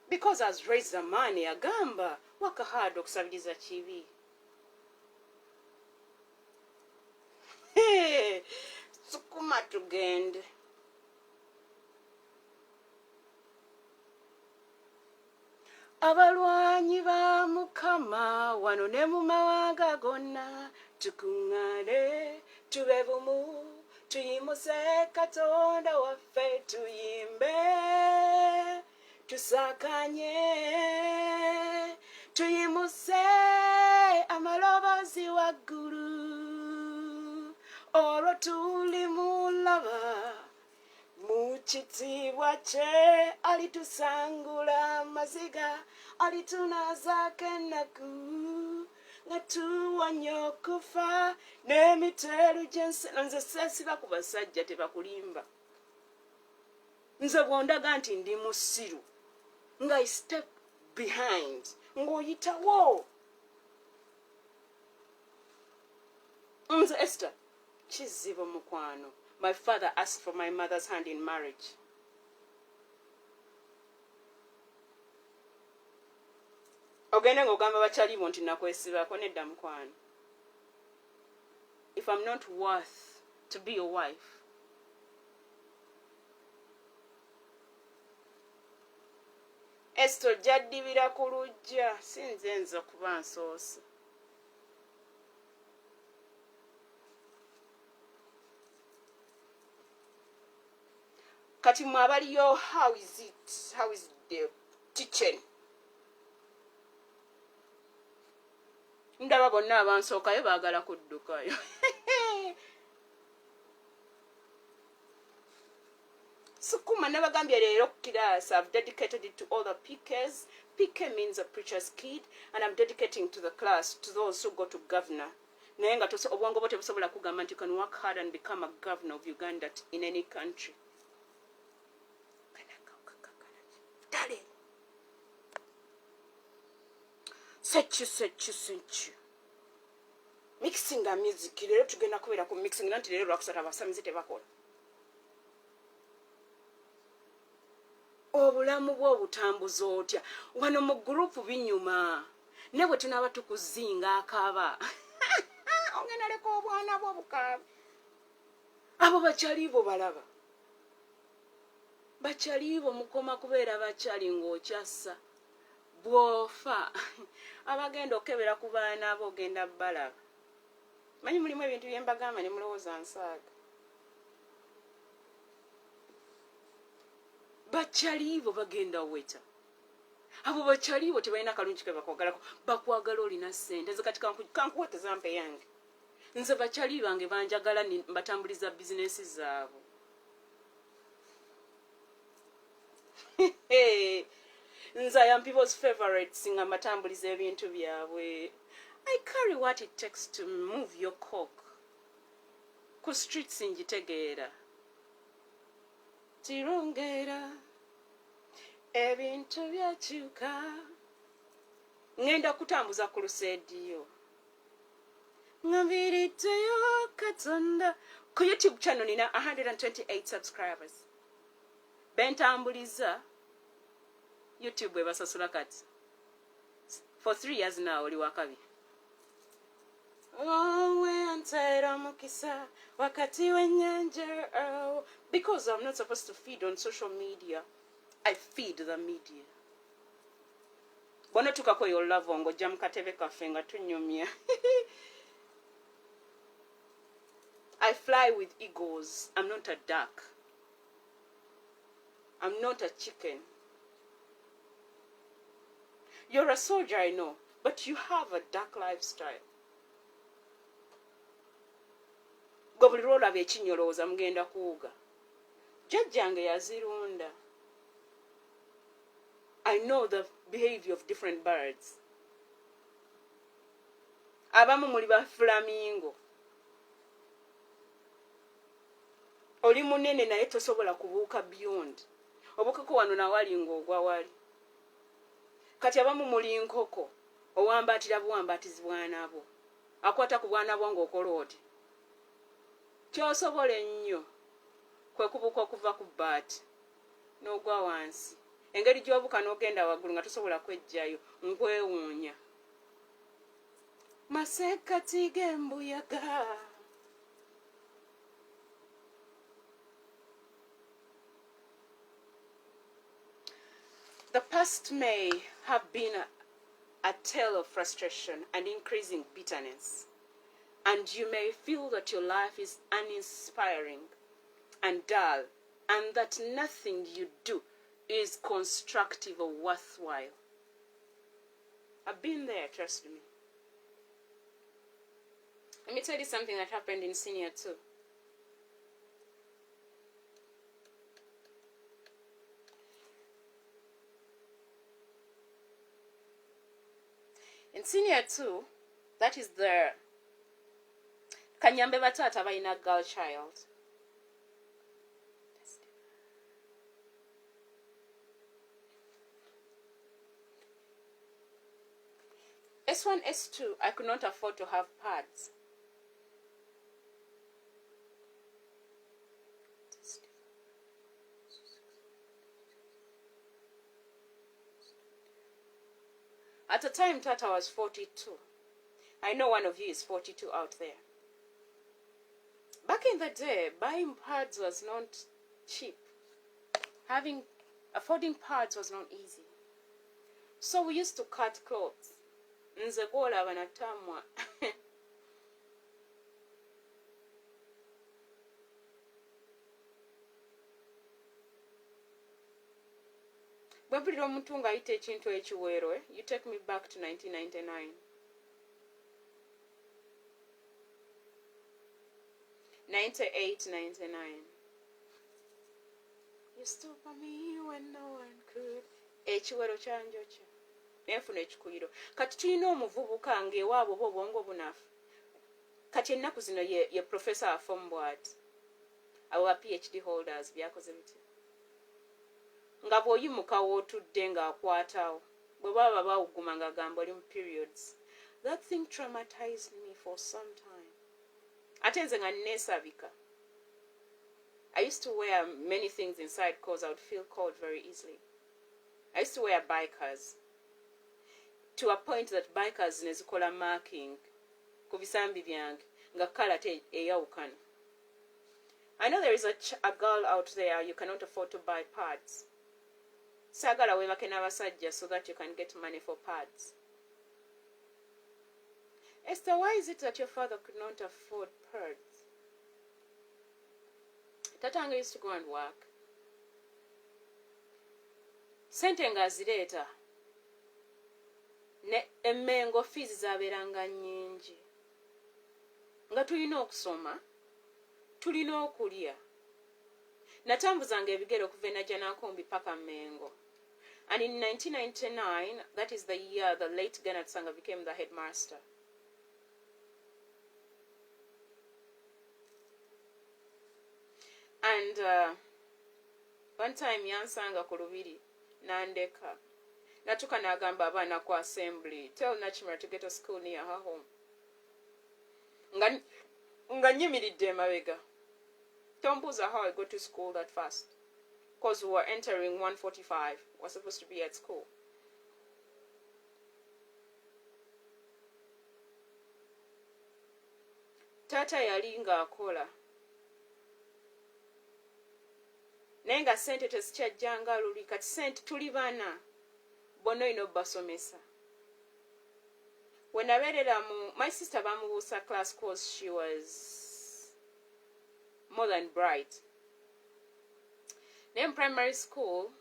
Because I was raised the money, agamba waka hard okusabiriza kibi. Sukuma tugende. Abalwanyi ba Mukama wano ne mu mawanga gonna tukuŋŋaane tube bumu tuyimuse Katonda waffe tuyimbe tusakanye tuyimuse amaloboozi waggulu olwo tulimulaba mu kitiibwa kye alitusangula amaziga alitunaazaako ennaku nga tuwanya okufa n'emiteeru gy'enseno. Nze seesiba ku basajja tebakulimba. Nze bw'ondaga nti ndi musiru nga I step behind ng'oyitawo. Nze Esther kizibu mukwano. My father asked for my mother's hand in marriage. Ogende ng'ogamba bakyalibo nti nakwesibako nedda mukwano. If I'm not worth to be your wife, Esther jaddibira ku lujja sinze nza kuba nsoose. Kati mwabaliyo, how is it? How is the teaching? Ndaba bonna abansookayo baagala kuddukayo. Sukuma nabagambye leero class I've dedicated it to all the PKs. PK means a preacher's kid, and I'm dedicating to the class to those who go to governor. Naye nga obwongo bwo tebusobola kugamba nti you can work hard and become a governor of Uganda in any country. Sechu. Mixing a music, leero tugenda kubeera ku mixing nanti leero lwakusata abasamize tebakola. Obulamu bwo butambuza otya wano mu group binyuma ne bwe tunaba tukuzinga akaba ongena leko obwana bwo bukaaba abo bakyalibo balaba bakyalibo mukoma kubeera bakyali ng'okyassa bwofa abagenda okebera ku baana abo ogenda balaba manyi mulimu ebintu bye mbagamba ne mulowooza nsaaga. Bakyalibo bagenda weta abo bakyalibo tebalina kalungi ke bakwagalako bakwagala olina ssente. Nze kati kankuweteza mpe yange. Nze bakyali bange banjagala mbatambuliza bizinesi zaabo. Nze I am people's favorites nga mbatambuliza ebintu byabwe. I carry what it takes to move your cock. Ku streets njitegeera. Tirongera ebintu byakyuka ngenda kutambuza ku luseediyo ngambiriteyo Katonda. Ku YouTube channel nina 128 subscribers. bentambuliza YouTube ebasasula kati for 3 years now oli wakabi ntera mukisa wakati w'ennyanja because I'm not supposed to feed on social media. I feed the media. Bwana tukako yo love ngo jam katebe kafe nga tunyumya. I fly with eagles. I'm not a duck. I'm not a chicken. You're a soldier, I know, but you have a dark lifestyle. Gobuliro bye kinyolooza mugenda kuuga. Jjajjange yazirunda. I know the behavior of different birds. Abamu muli ba flamingo. Oli munene naye tosobola kubuuka beyond. Obukako wano na wali ng'ogwa wali. Kati abamu muli nkoko. Owambatira buwambatizibwa nabo. Akwata ku bwana bwo ng'okola oti. Kyosobola ennyo kwe kubuuka okuva ku bbaati n'ogwa wansi. Engeri gy'obuuka n'ogenda waggulu nga tosobola kwejjayo nkwewuunya. Masekkati g'embuyaga. The past may have been a tale of frustration and increasing bitterness, and you may feel that your life is uninspiring and dull, and that nothing you do is constructive or worthwhile. I've been there, trust me. Let me tell you something that happened in senior 2. In senior 2, that is the Kanyambe batata balina girl child. S1, S2, I could not afford to have pads. At the time, Tata was 42. I know one of you is 42 out there. Back in the day, buying pads was not cheap. Affording pads was not easy. So we used to cut clothes. Nze kola banatamwa. Bwebulira omuntu ng'ayita ekintu ekiweero, you take me back to 1999. 98, 99. You stood by me when no one could. Ekiweero kyanjokya. Nenfuna ekikuyiro. Kati tulina omuvubuka ng'ewaabwe oba obwongo bunafu. Kati ennaku zino ye professor afom bw'ati. Abo ba PhD holders byakoze biti. Nga bw'oyimuka w'otudde ng'akwatawo. Bwe baba bawuguma ng'agamba oli mu periods. That thing traumatized me for some time. Ate nze nga neesabika. I used to wear many things inside because I would feel cold very easily. I used to wear bikers. To a point that bikers nezikola marking ku bisambi byange nga kala te eyawukana. I know there is a girl out there, you cannot afford to buy pads. Sagala webake n'abasajja so that you can get money for pads. Esther, why is it that your father could not afford pads? Tatanga used to go and work. Sente nga azireeta. Ne emmengo fees zaaberanga nnyingi. Nga tulina okusoma, tulina okulya. Natambuzanga ebigere okuva e Najjanankumbi paka Mmengo. And in 1999, that is the year the late Gennett Sanga became the headmaster. And one time yansanga ku lubiri nandeka. Natuka n'agamba abaana ku assembly, tell Nachimera to get a school near her home. Nga nyimiridde emabega. Don't mbuuza how I go to school that fast. because we were entering 1:45. We're supposed to be at school. Tata yali ng'akola. Naye nga ssente tezikyajjanga luli, kati ssente tuli bana. Bonna olina obbasomesa. When my sister bamubuusa class course, she was more than bright. Naye primary school,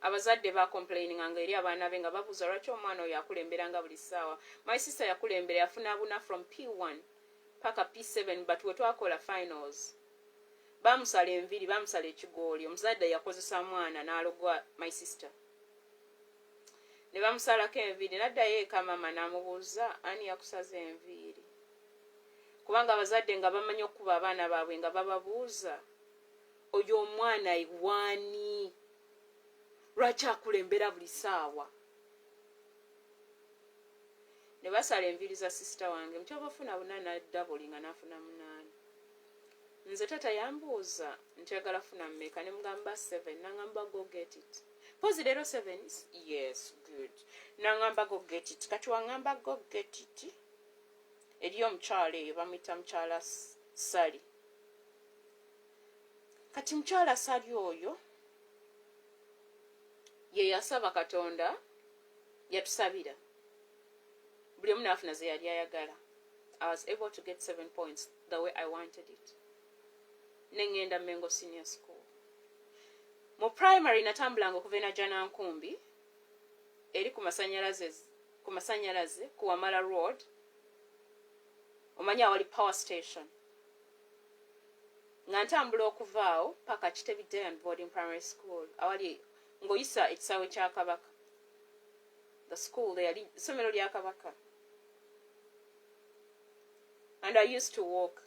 abazadde complaining eri abaana be nga babuuza lwaki omwana oyo akulemberanga buli ssaawa. My sister yakulembera yafuna buna from P1 paka P7, but we twakola finals. Bamusala enviri, bamusala ekigooli. Omuzadde yakozesa mwana n'alogwa my sister. Ne bamusalako enviiri, n'addayo eka mama n'amubuuza ani yakusaza enviiri. Kubanga abazadde nga bamanyi okuba abaana baabwe nga bababuuza, oyo omwana iwaani? Lwaki akulembera buli ssaawa? Ne basala enviiri za sisita wange, mukyaba afuna buna n'addabulinga n'afuna munaana. Nze tata yambuuza nti ayagala funa mmeka, ne mugamba 7, n'angamba go get it. Pose leero 7? Yes, good. N'angamba go get it. Kati wangamba go get it. Eri omukyala eyo bamuyita mukyala Sali. Kati mukyala Sali oyo ye yasaba Katonda, yatusabira. Buli omu n'afuna ze yali ayagala. I was able to get 7 points the way I wanted it. Nengenda Mengo Senior School. Mu primary natambulanga okuva Najana Nkumbi eri ku masanyalaze ku Wamala Road. Omanya awali power station. Nga ntambula okuvaawo paka Kitebi Day and Boarding Primary School. Awali ngoyisa ekisaawe kya Kabaka. The school there, isomero lya Kabaka. And I used to walk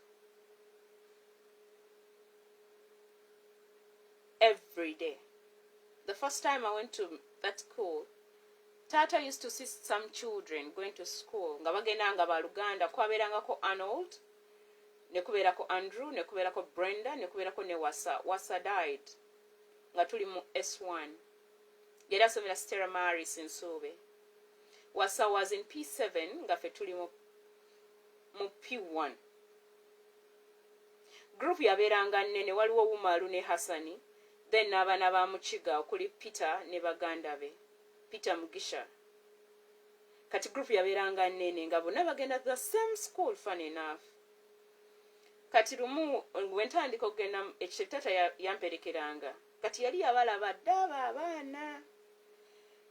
every day. The first time I went to that school, Tata used to see some children going to school. Nga bagendanga baluganda, kwaberangako Arnold, nekuberako Andrew, nekuberako Brenda, nekuberako ne Wasa died. Nga tuli mu S1. Yera somera Stella Maris in Sube. Wasa was in P7, nga fe tuli mu P1. Group yaberanga nnene, waliwo Wumalu ne Hassani. Then n'abaana ba Mukiga okuli Peter ne baganda be. Peter Mugisha. Kati group yaberanga nnene nga bonna bagenda the same school, funny enough. Kati lumu wentandika okugenda ekitata yamperekeranga. Kati yali abalaba ddaba abaana.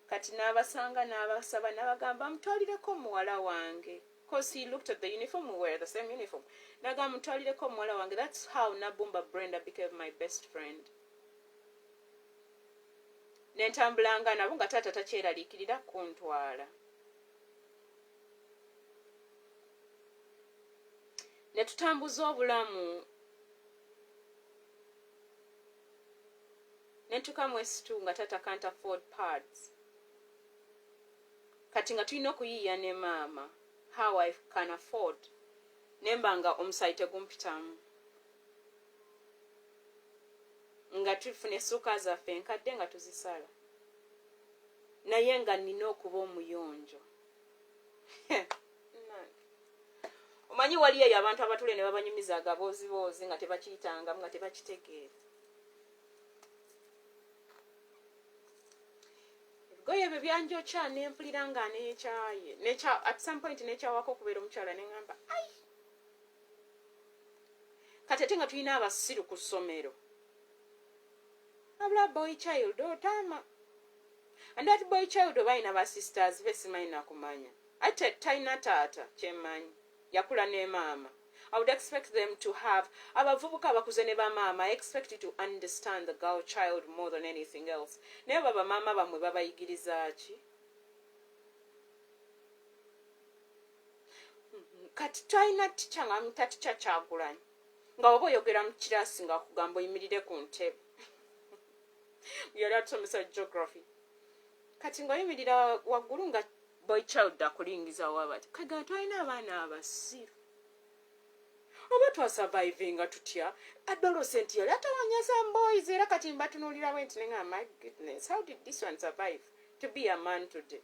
Kati n'abasanga n'abasaba n'abagamba mutwalireko muwala wange. Because he looked at the uniform, we wear the same uniform. N'agamba mutwalireko muwala wange. That's how Nabumba Brenda became my best friend. Nentambulanga nabo nga tata takyeraliikirira kuntwala. Ne tutambuza obulamu. Ne tukamu S2 nga tata can't afford pads. Kati nga tulina okuyiiya ne maama how I can afford. Nemba nga omusaite gumpitamu. Nga tufune essuuka zaffe enkadde nga tuzisala. Naye nga nina okuba omuyonjo. Omanyi wali eyo abantu abatule ne babanyumiza agaboozi nga tebakiyitanga nga tebakitegeera. Ebigoye ebyo byanjokya ne mpulira nga neekyaye. At some point neekyawako okubeera omukyala ne ngamba ai! Kati ate nga tulina abasiru ku ssomero. Abula boy child otama. And that boy child obaina ba sisters be simanyi nakumanya. Ate taina tata kyemanyi yakula ne mama. I would expect them to have abavubuka abakuze ne ba mama. I expect you to understand the girl child more than anything else. Naye baba mama bamwe babayigiriza ki? Kati taina ticha nga mutaticha Kyagulanyi. Nga oba oyogera mu kirasi nga kugamba oyimirire ku ntebe. Yali atusomesa geography. Kati ng'oyimirira waggulu nga boy child akulingiza wabati. Kaga twalina abaana abasiru. oba twasurvivinga tutya adolescent yali atawanya some boys era kati mbatunulira bwe nti nenga my goodness how did this one survive to be a man today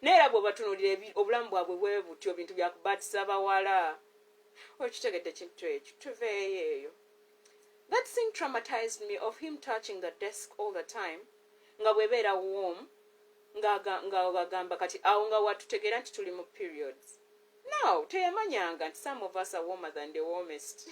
neera bwe batunulira obulamu bwabwe bwe butyo bintu byakubatisa bawala okitegedde kintu ekyo tuveeyo eyo. That thing traumatized me of him touching the desk all the time nga bwebeera warm nga gamba kati awo nga watutegeera nti tuli mu periods. No, teyamanyanga nti some of us are warmer than the warmest.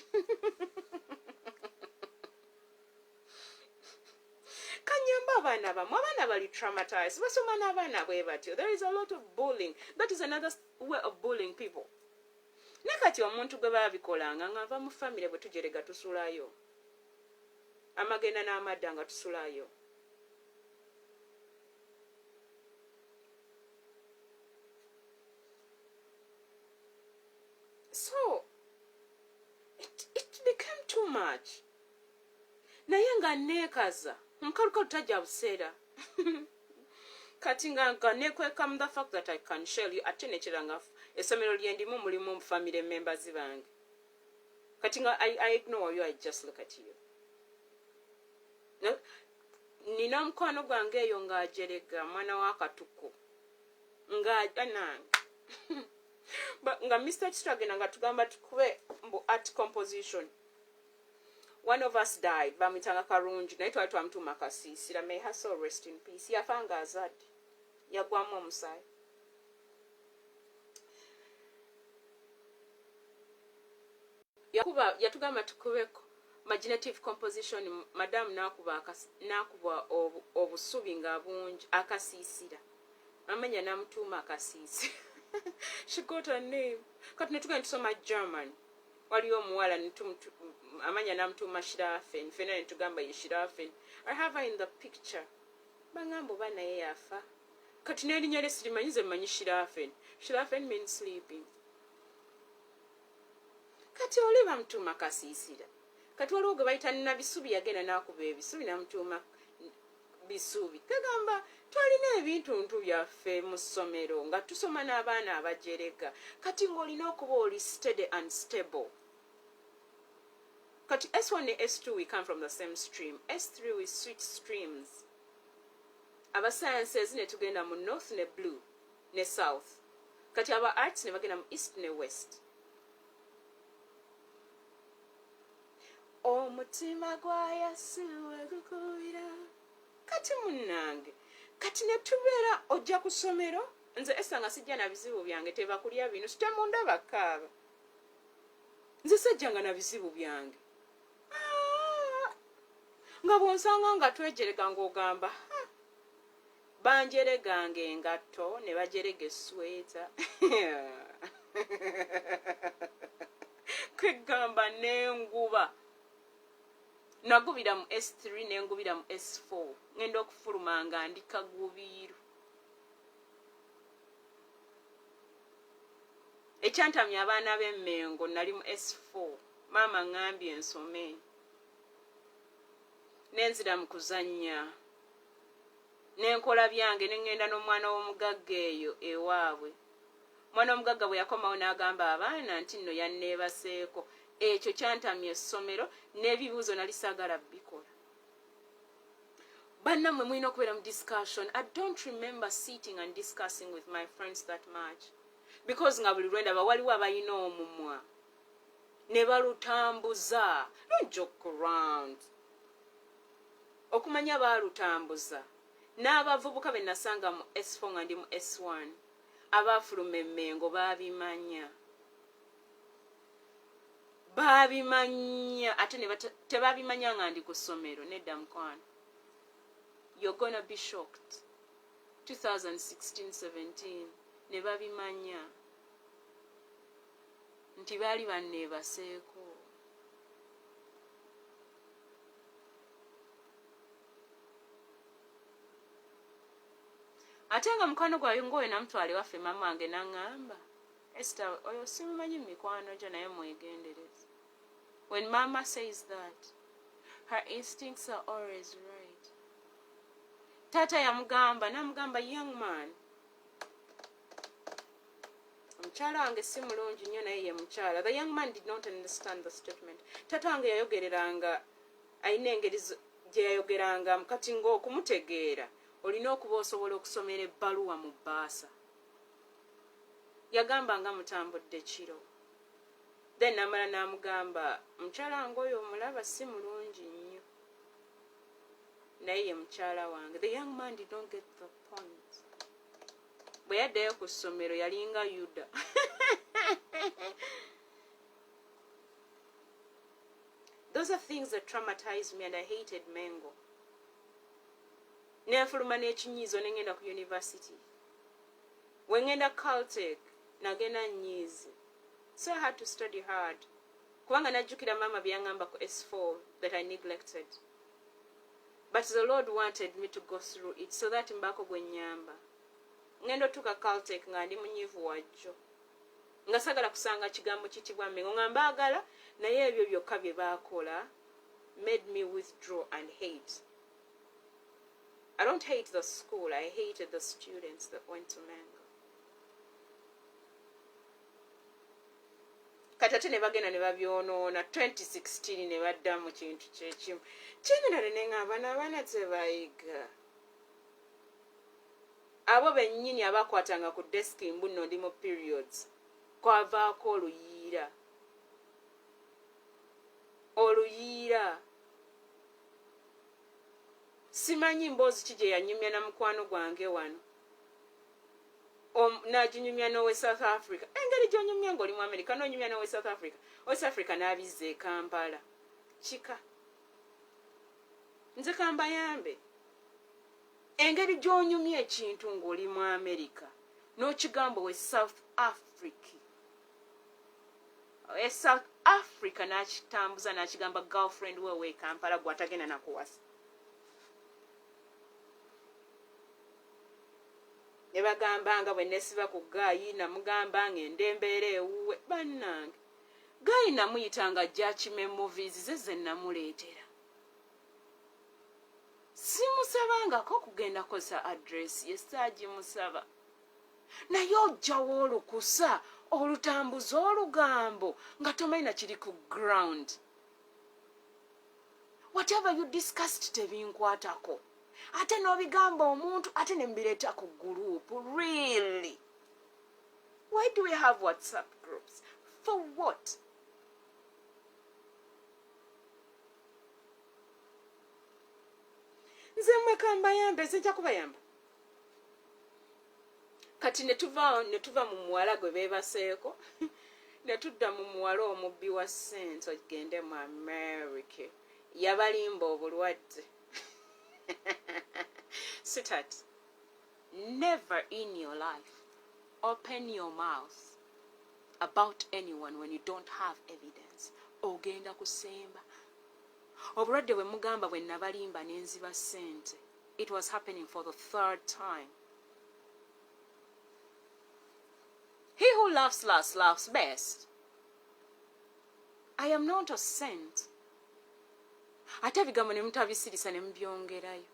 Kanyamba abaana bamu abaana bali traumatized basoma n'abaana bwe batyo. There is a lot of bullying. That is another way of bullying people. Ne kati omuntu gwe baabikolanga nga nva mu famire bwe tujerega tusulayo amagenda n'amadda nga tusulayo. So it became too much. Naye nga neekaza nkalukalu tajja buseera kati nga neekwekamu the fact that I can share you ate nekiranga essomero lyendimu mulimu family members bange kati nga I ignore you, I just look at you. No, nina mukwano gwange eyo ng'ajerega mwana wa Katuko ng'anange nga Mr. Chitragena nga tugamba tukube mbu art composition. One of us died bamwitanga Karungi naye twali twamutuma Kasiisira, may her soul rest in peace. Yafa nga azadde yagwamu omusaayi. Yatugamba tukubeko imaginative composition. Madam nakuba obusubi nga bungi Akasiisira amanya namutuuma Akasiisira. She got her name. Kati netugenda tusoma German. Waliyo omuwala amanya namutuuma Shirafen. Fena netugamba ye Shirafen. I have her in the picture. Bangamba oba naye yafa. Kati n'erinnya lye sirimanyi ze mmanyi Shirafen. Shirafen means sleeping. Kati oli bamutuuma Kasiisira. Kati waliwo gwe bayita Nabisubi yagenda n'akuba ebisubi namutuuma Bisubi. Kagamba twalina ebintu ntu byaffe mu ssomero nga tusoma n'abaana abajerega. Kati ng'olina okuba oli steady and stable. Kati S1 ne S2 we come from the same stream. S3 we switch streams. Aba sciences ne tugenda mu north ne blue ne south. Kati aba arts ne bagenda mu east ne west. Omutima gwa Yesu gukubira. Kati munnange. Kati ne tubeera ojja ku ssomero nze Esther nga sijja na bizibu byange teba kulya bino sitemunda bakaaba. Nze sajjanga na bizibu byange. Nga bwonsanga nga twejerega ng'ogamba banjeregange engatto ne bajerega esweta. Kwegamba n'enguba. Nagubira mu S3 n'engubira mu S4. Ngenda okufuluma nga ndi kagubiiru. Ekyantamya abaana b'emmengo nali mu S4. Maama ngambye ensome. Nenzira mu kuzannya. Nenkola byange nengenda n'omwana w'omugagga eyo ewaabwe. Mwana w'omugagga bwe yakomawo n'agamba abaana nti nno yanneebaseeko. Ekyo kyantamya essomero n'ebibuuzo nali saagala bikola. Bannammwe mulina okubeera mu discussion. I don't remember sitting and discussing with my friends that much. Because nga buli lwendaba waliwo abalina omumwa. Ne balutambuza. Don't joke around. Okumanya baalutambuza. N'abavubuka be nasanga mu S4 nga ndi mu S1. Abaafuluma emmengo baabimanya. Babimanya ate ne tebabimanya nga ndi ku ssomero nedda mukwano. You're gonna be shocked. 2016-17 ne babimanya nti baali banneebaseeko. Ate nga mukwano gwayo ngowe namutwale waffe mama wange n'aŋŋamba Esther oyo simumanyi mikwano gyo naye mwegendereze. When mama says that, her instincts are always right. Tata yamugamba namugamba young man. mukyala wange si mulungi nnyo naye ye mukyala. The young man did not understand the statement. Taata wange yayogereranga ayina engeri gye yayogeranga kati ng'okumutegeera olina okuba osobola okusomera ebbaluwa mu bbaasa. Yagambanga mutambudde kiro. Then namala n'amugamba mukyala wange oyo omulaba si mulungi nnyo naye ye mukyala wange. The young man did not get the point. Bwe yaddayo ku ssomero yalinga Yuda. Those are things that traumatized me and I hated Mengo. Nenfuluma n'ekinyiizo ne ngenda ku university. When ngenda Caltech nagenda nnyiizi. So I had to study hard. Kubanga najjukira mama bye yaŋŋamba ku S4 that I neglected. But the Lord wanted me to go through it so that mbako gwe nnyamba. Ngendo tuka Caltech nga ndi munyiivu wajjo. Nga sagala kusanga kigambo kitibwa Mengo nga mbaagala naye ebyo byokka bye baakola made me withdraw and hate. I don't hate the school, I hated the students that went to Mengo. Katate ne bagenda ne babyonoona 2016 ne baddamu kintu kyekimu. Kyengenda ne ngamba n'abaana tebayiga. Abo bennyini abakwatanga ku deski mbuno ndi mu periods. Kwavaako oluyiira. Oluyiira. Simanyi mboozi ki gye yanyumya na mukwano gwange wano. Naginyumya n'owe South Africa. Engeri gy'onyumya ng'oli mu America n'onyumya n'owe South Africa. West Africa n'abizze e Kampala. Kika. Nze kambayambe. Engeri gy'onyumya ekintu ng'oli mu America. N'okigamba we South Africa. E South Africa n'akitambuza n'akigamba girlfriend we Kampala gw'atagenda nakuwasa. Ne bagambanga bwe nesiba ku Gayi namugamba ng'ende embeera ewuwe bannange. Gayi namuyitanga Jachime movies ze namuleetera. Simusabangako kugenda kosa address ye saagimusaba. Naye ojjawo olukusa olutambuza olugambo nga tomanyi na kiri ku ground. Whatever you discussed tebinkwatako. Ate n'obigamba omuntu ate ne mbireeta ku group. Really? Why do we have WhatsApp groups? For what? Nze mmwe kambayambe sijja kubayamba. Kati ne tuva mu muwala gwe beebaseeko. Ne tudda mu muwala omubbi wa ssente ogende mu America. Yabalimba obulwadde. Sweetheart, never in your life open your mouth about anyone when you don't have evidence. Ogenda kusemba. Obulwadde bwe mugamba bwe nabalimba n'enziba ssente. It was happening for the 3rd time. He who laughs last laughs best. I am not a saint. Ate ebigambo ne mutabisirisa ne mubyongerayo.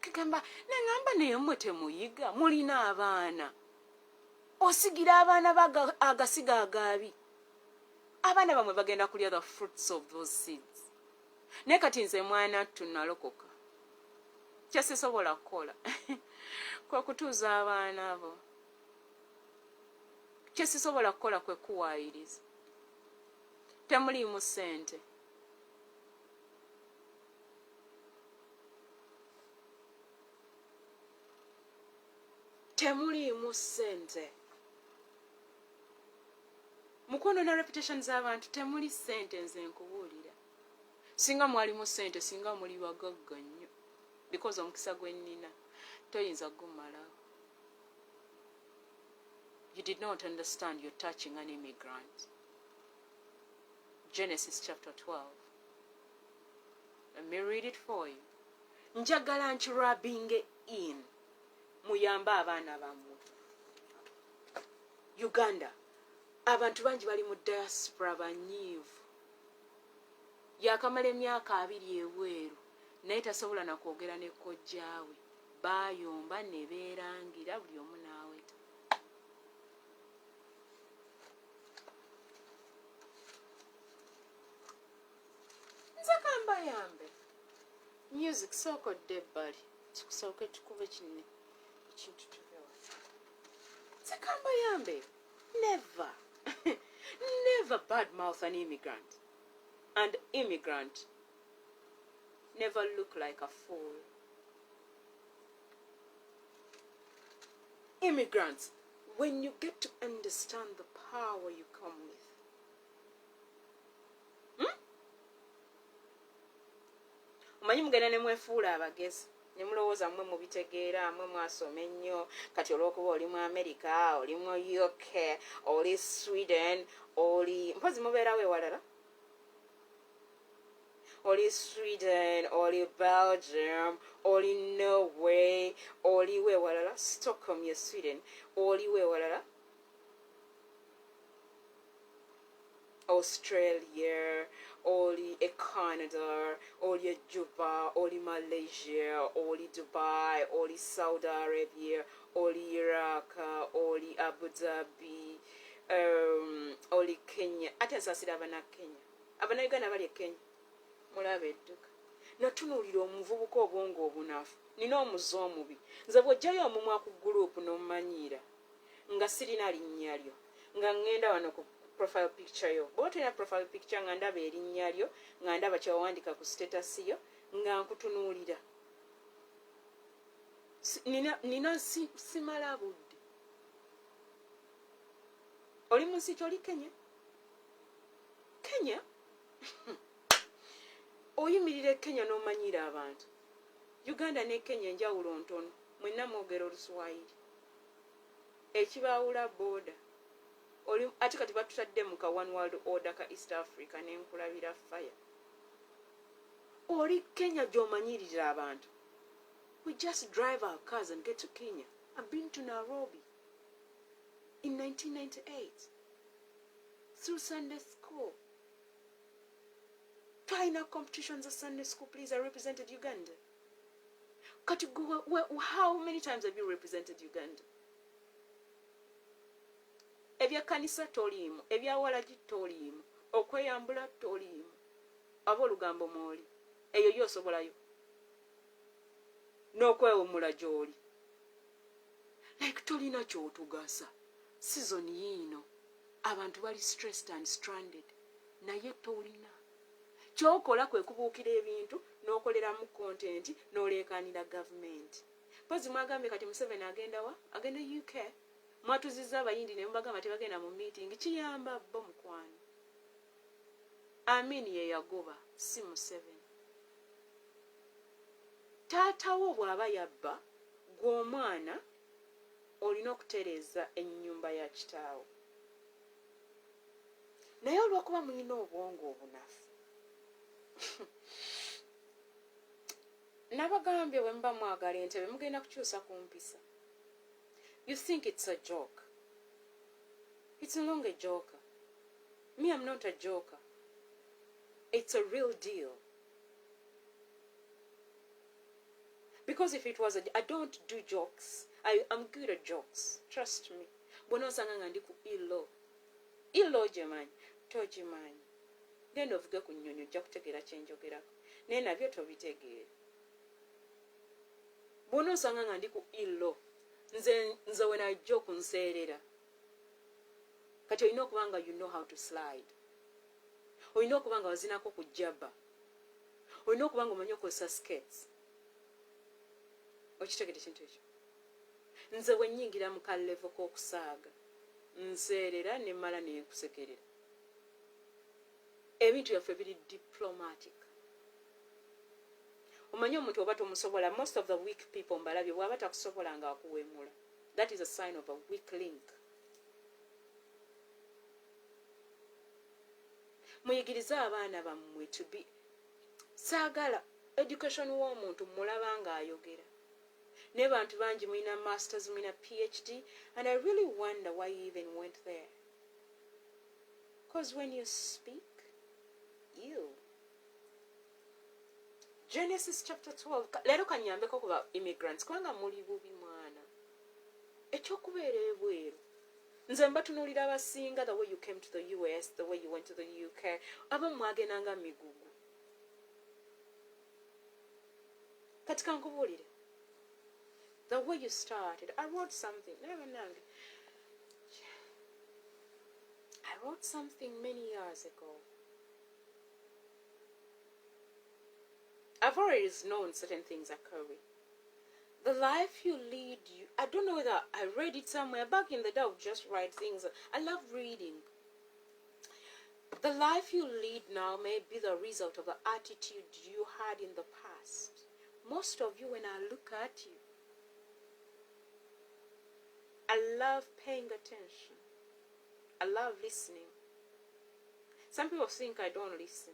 Kigamba nengamba naye mmwe temuyiga mulina abaana. Osigira abaana agasiga agabi. Abaana bamwe bagenda kulya the fruits of those seeds. Ne kati nze mwana tunalokoka. Kyasisobola kukola. Kwa kutuuza abaana abo. Kyasisobola kukola kwe kuwaayiriza. Temuliimu ssente. Temuliimu ssente. Mukono na reputation z'abantu temuli ssente nze nkubuulira. Singa mwalimu ssente singa muli bagagga nnyo. Because omukisa gwe nnina toyinza gumalawo. You did not understand you're touching an immigrant. Genesis chapter 12. Let me read it for you. Njagala nkirubbing in. Muyamba abaana bammwe. Uganda. Abantu bangi bali mu diaspora banyiivu. Yakamala emyaka 2 ebweru. Naye tasobola na kwogera ne kojjaawe. Baayomba ne beerangira buli omu n'aweta. sekamba yambe music sokodde ebbali tukusooke tukube kinne ekintu tubewa sekamba yambe never never badmouth an immigrant, and immigrant never look like a fool. Immigrants, when you get to understand the power you come with, omanyi mugenda ne mwefuula abagezi ne mulowooza mmwe mubitegeera mmwe mwasoma ennyo kati olw'okuba oli mu America oli mu UK oli Sweden oli mpozi mubeerawo ewalala oli Sweden oli Belgium oli Norway oli wewalala Stockholm ye Sweden oli wewalala Australia oli Canada oli Juba oli Malaysia oli Dubai oli Saudi Arabia oli Iraq oli Abu Dhabi oli Kenya ate nsasira abana Kenya abana Uganda bali Kenya mulaba edduka natunuulira omuvubuka obwongo obunafu nina omuze omubi nze bw'ojjayo omumwa ku gurupu n'omumanyiira nga sirina linnya lyo nga ngenda wano ku profile picture yo bw'oba tolina profile picture nga ndaba erinnya lyo nga ndaba kyewawandika ku status yo nga nkutunuulira nina simala budde oli mu nsi kyoli Kenya oyimirira Kenya n'omanyiira abantu Uganda ne Kenya enjawulo ntono mwenna mwogera Oluswayiri ekibaawula booda oli ate kati batutadde mu ka one world order ka East Africa n'enkulabira fire oli Kenya gy'omanyirira abantu. We just drive our cars and get to Kenya. I've been to Nairobi in 1998 through Sunday school. Twalina competitions at Sunday school, please. I represented Uganda. How many times have you represented Uganda? Ebya kanisa toliimu, ebya walagi toliimu, okweyambula toliimu, ab'olugambo mwoli, eyo y'osobolayo n'okwewummula gy'oli. Like tolina ky'otugasa. Season yiino abantu bali stressed and stranded, naye tolina ky'okola kwe kubuukira ebintu n'okoleramu content n'oleekaanira gavumenti. Pozi mwagambye kati Museveni agenda wa? Agenda UK. Mwatuzizza abayindi ne mubagamba tebagenda mu meeting. Kiyamba bo mukwano. Amin ye yagoba si Museveni. Taatawo bw'aba yabba gw'omwana olina okutereeza ennyumba ya kitaawo. Naye olw'okuba mulina obwongo obunafu nabagambye bwe muba mwagala entebe mugenda kukyusa ku mpisa. You think it's a joke. It's no longer a joker. Me, I'm not a joker. It's a real deal. Because if it was I don't do jokes. I'm good at jokes. Trust me. Bonosanga nga ndi ku ilo jemanyi. Tojimanyi. Genda ovuge ku nnyonyo ojja kutegeera kye njogerako. Naye nabyo tobitegeera. Bonosanga nga ndi ku ilo. Nze when I joke nseerera. Kati olina okuba nga you know how to slide. Olina okuba nga wazinako ku jabba. Olina okuba nga omanyi okozesa skates. Okitegedde kintu ekyo. Nze bwe nnyingira mu kalevo k'okusaaga nseerera ne mmala ne nkusekerera. Ebintu byaffe biri diplomatic. Omanyi omuntu oba tomusobola, most of the weak people mbalabye bw'aba takusobola nga akuwemula. That is a sign of a weak link. Muyigirize abaana bammwe to be saagala education w'omuntu mulaba nga ayogera. Ne bantu bangi mulina masters, mulina PhD, and I really wonder why you even went there. Because when you speak, Genesis chapter 12. Lero kanyambeko kuba immigrants. Kubanga muli bubi mwana. Ekyokubeera ebweru. Nze mbatunuulira abasinga the way you came to the US, the way you went to the UK. Abo mwagendanga migugu. Kati kankubuulire. The way you started, I wrote something. I wrote something many years ago. I've already known certain things occurring. The life you lead, I don't know whether I read it somewhere. Back in the day, I would just write things. I love reading. The life you lead now may be the result of the attitude you had in the past. Most of you, when I look at you, I love paying attention. I love listening. Some people think I don't listen.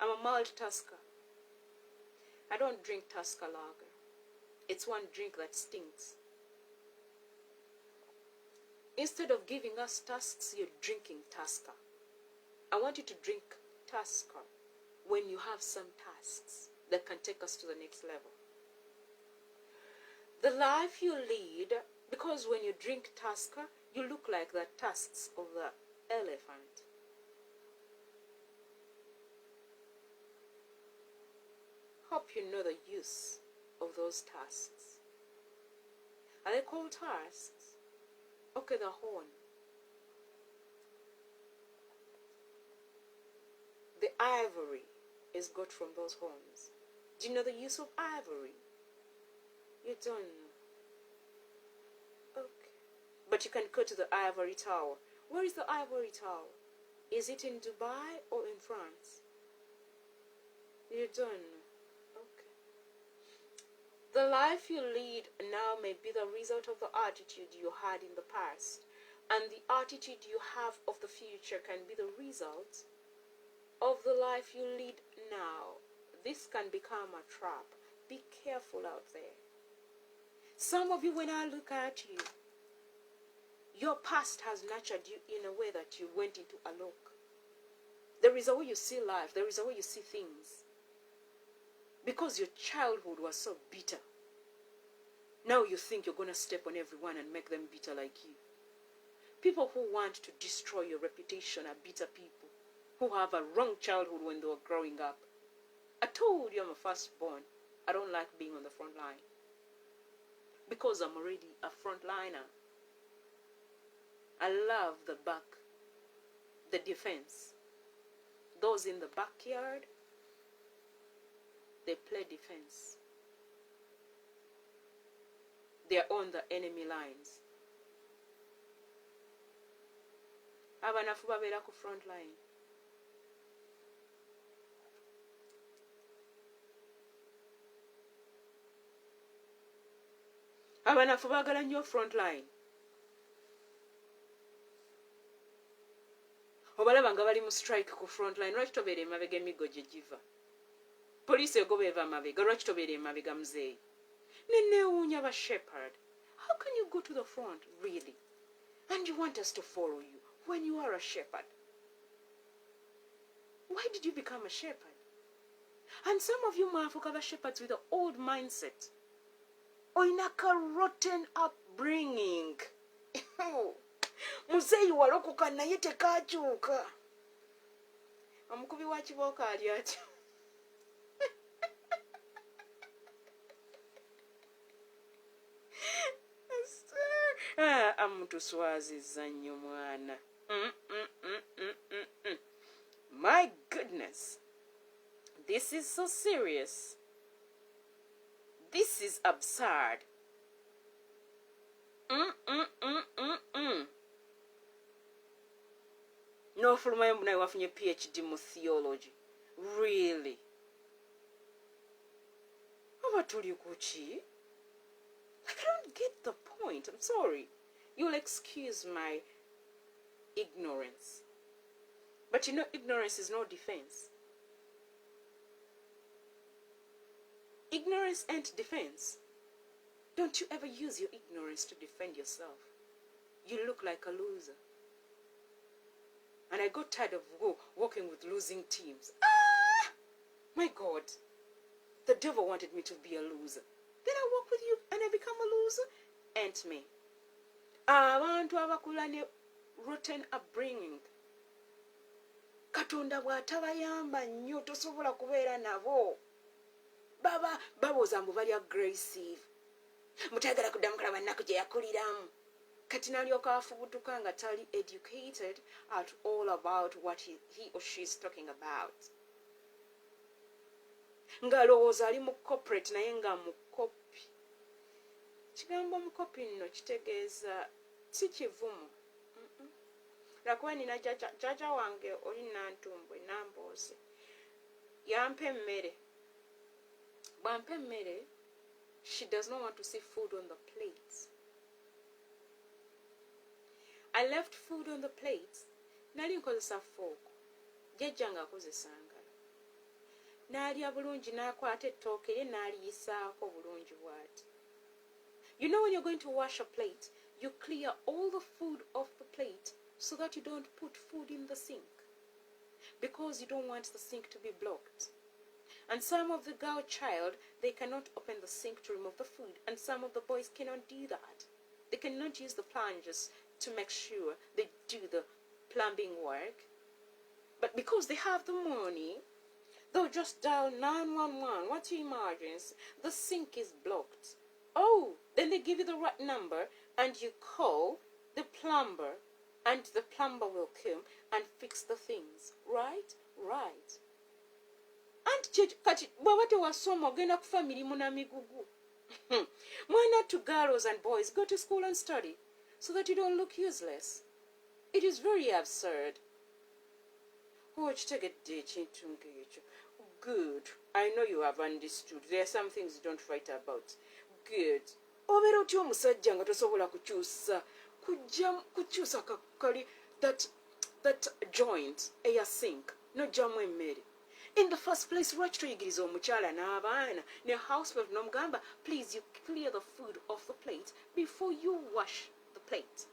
I'm a multitasker. I don't drink Tusker lager. It's one drink that stinks. Instead of giving us tasks, you're drinking Tusker. I want you to drink Tusker when you have some tasks that can take us to the next level. The life you lead, because when you drink Tusker, you look like the tusks of the elephant. Hope you know the use of those tusks. Are they called tusks? Okay, the horn. The ivory is got from those horns. Do you know the use of ivory? You don't know. Okay. But you can go to the ivory tower. Where is the ivory tower? Is it in Dubai or in France? You don't know. The life you lead now may be the result of the attitude you had in the past, and the attitude you have of the future can be the result of the life you lead now. This can become a trap. Be careful out there. Some of you, when I look at you, your past has nurtured you in a way that you went into a lock. There is a way you see life. There is a way you see things. Because your childhood was so bitter. Now you think you're going to step on everyone and make them bitter like you. People who want to destroy your reputation are bitter people who have a wrong childhood when they were growing up. I told you I'm a firstborn. I don't like being on the front line. Because I'm already a frontliner. I love the back, the defense. Those in the backyard, they play defense. They are on the enemy lines. Abanafu babeera ku front line. Abanafu baagala nnyo front line. Obalaba nga bali mu strike ku front line. Lwaki tobeera emabega emigo gye giva? Poliisi egoba eva mabega. Lwaki tobeera emabega muzeeyi? Nenneewuunya ba shepherd. How can you go to the front, really? And you want us to follow you when you are a shepherd? Why did you become a shepherd? And some of you mwafuuka ba shepherds with the old mindset. Oinaka rotten upbringing. Muzeeyi walokoka naye tekaakyuka. Omukubi wa kibooka ali atya? Amutuswazizza nnyo mwana. My goodness. This is so serious. This is absurd. N'ofulumayo naye wafunye PhD mu theology. Really? Oba tuli ku ki? Like, I don't get the point. I'm sorry. You'll excuse my ignorance. But you know, ignorance is no defense. Ignorance ain't defense. Don't you ever use your ignorance to defend yourself. You look like a loser. And I got tired of working with losing teams. My God. The devil wanted me to be a loser. Then I work with you and I become a loser? Ain't me. Abantu abakula ne rotten upbringing. Katonda bw'atabayamba nnyo tosobola kubeera nabo. babooza mbu bali aggressive mutayagala kuddamu kalaba nnaku gye yakuliramu kati n'alyoka afubutuka nga tali educated at all about what he or she is talking about ng'alowooza ali mu corporate naye nga mukopi kigambo mukopi nno kitegeeza si kivumu lwakuba nina jaja wange oli nantumbwe nambooze yampa emmere bwampa emmere she does not want to see food on the plates. I left food on the plates. Nali nkozesa fork. Jjajja nga akozesa ngalo. N'alya bulungi n'akwata ettooke lye n'aliyisaako bulungi bw'ati. You know when you're going to wash a plate, you clear all the food off the plate so that you don't put food in the sink. Because you don't want the sink to be blocked. And some of the girl child, they cannot open the sink to remove the food. And some of the boys cannot do that. They cannot use the plungers to make sure they do the plumbing work. But because they have the money, they'll just dial 911. What's your emergency? The sink is blocked. Oh, then they give you the right number and you call the plumber and the plumber will come and fix the things. Right? Right. And kati bwaba tewasoma ogenda kufa mirimu na migugu. Why not to girls and boys go to school and study so that you don't look useless? It is very absurd. Oh, kitegedde ekintu ng'ekyo. Good. I know you have understood. There are some things you don't write about. Good. Obeera otya omusajja nga tosobola kukyusa kakali that joint eya sink n'oggyamu emmere. In the first place, lwaki toyigiriza omukyala n'abaana ne housewife n'omugamba, please you clear the food off the plate before you wash the plate.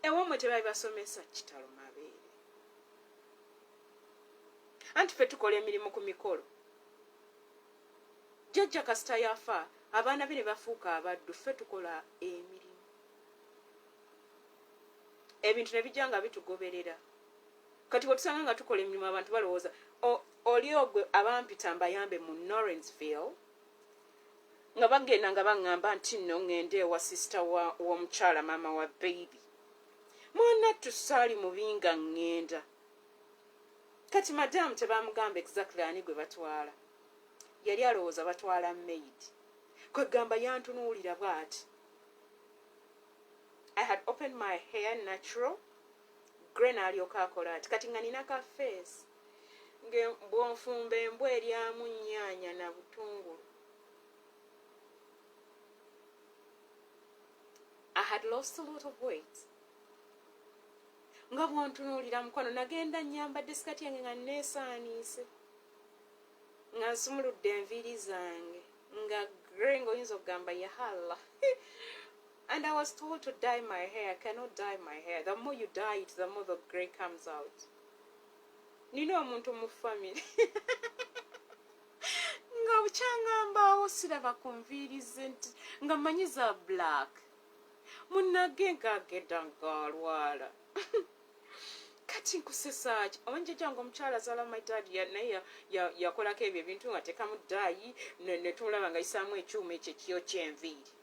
Ewammwe tebaali basomesa kitalo mabeere. Anti ffe tukola emirimu ku mikolo. Jjajja kasita yafa, abaana be ne bafuuka abaddu, ffe tukola emirimu. Ebintu ne bijja nga bitugoberera. Kati wetusanga nga tukola emirimu abantu balowooza oli ogwe abampita mbayambe mu Norrinsville nga bagenda nga baŋŋamba nti nno ŋŋende ewa sisita w'omukyala maama wa baby. Mwana tusaali mubi nga ŋŋenda. Kati madamu tebamugamba exactly ani gwe batwala. Yali alowooza batwala maid. Kwegamba yantunuulira bw'ati. I had opened my hair natural. Gren alyoka akola ati kati nga nina ka face bw'onfumba embwa eryamu nnyaanya na butungulu. I had lost a lot of weight. Nga bw'ontunuulira mukwano nagenda nnyambadde sikati yange nga neesaaniise nga nsumuludde enviiri zange nga Gren oyinza okugamba yahala. And I was told to dye my hair. I cannot dye my hair. The more you dye it, the more the grey comes out. Nina omuntu mu family. Nga bukyangambaawo siraba ku nviiri ze nti nga mmanyi za black. Munnage ng'agenda ng'alwala. Kati nkusesa ki? Owanjajja nga omukyala azaala my dad naye yakolako ebyo ebintu nga tekamu daayi ne tumulaba nga yisaamu ekyuma ekyo ekiyokya enviiri.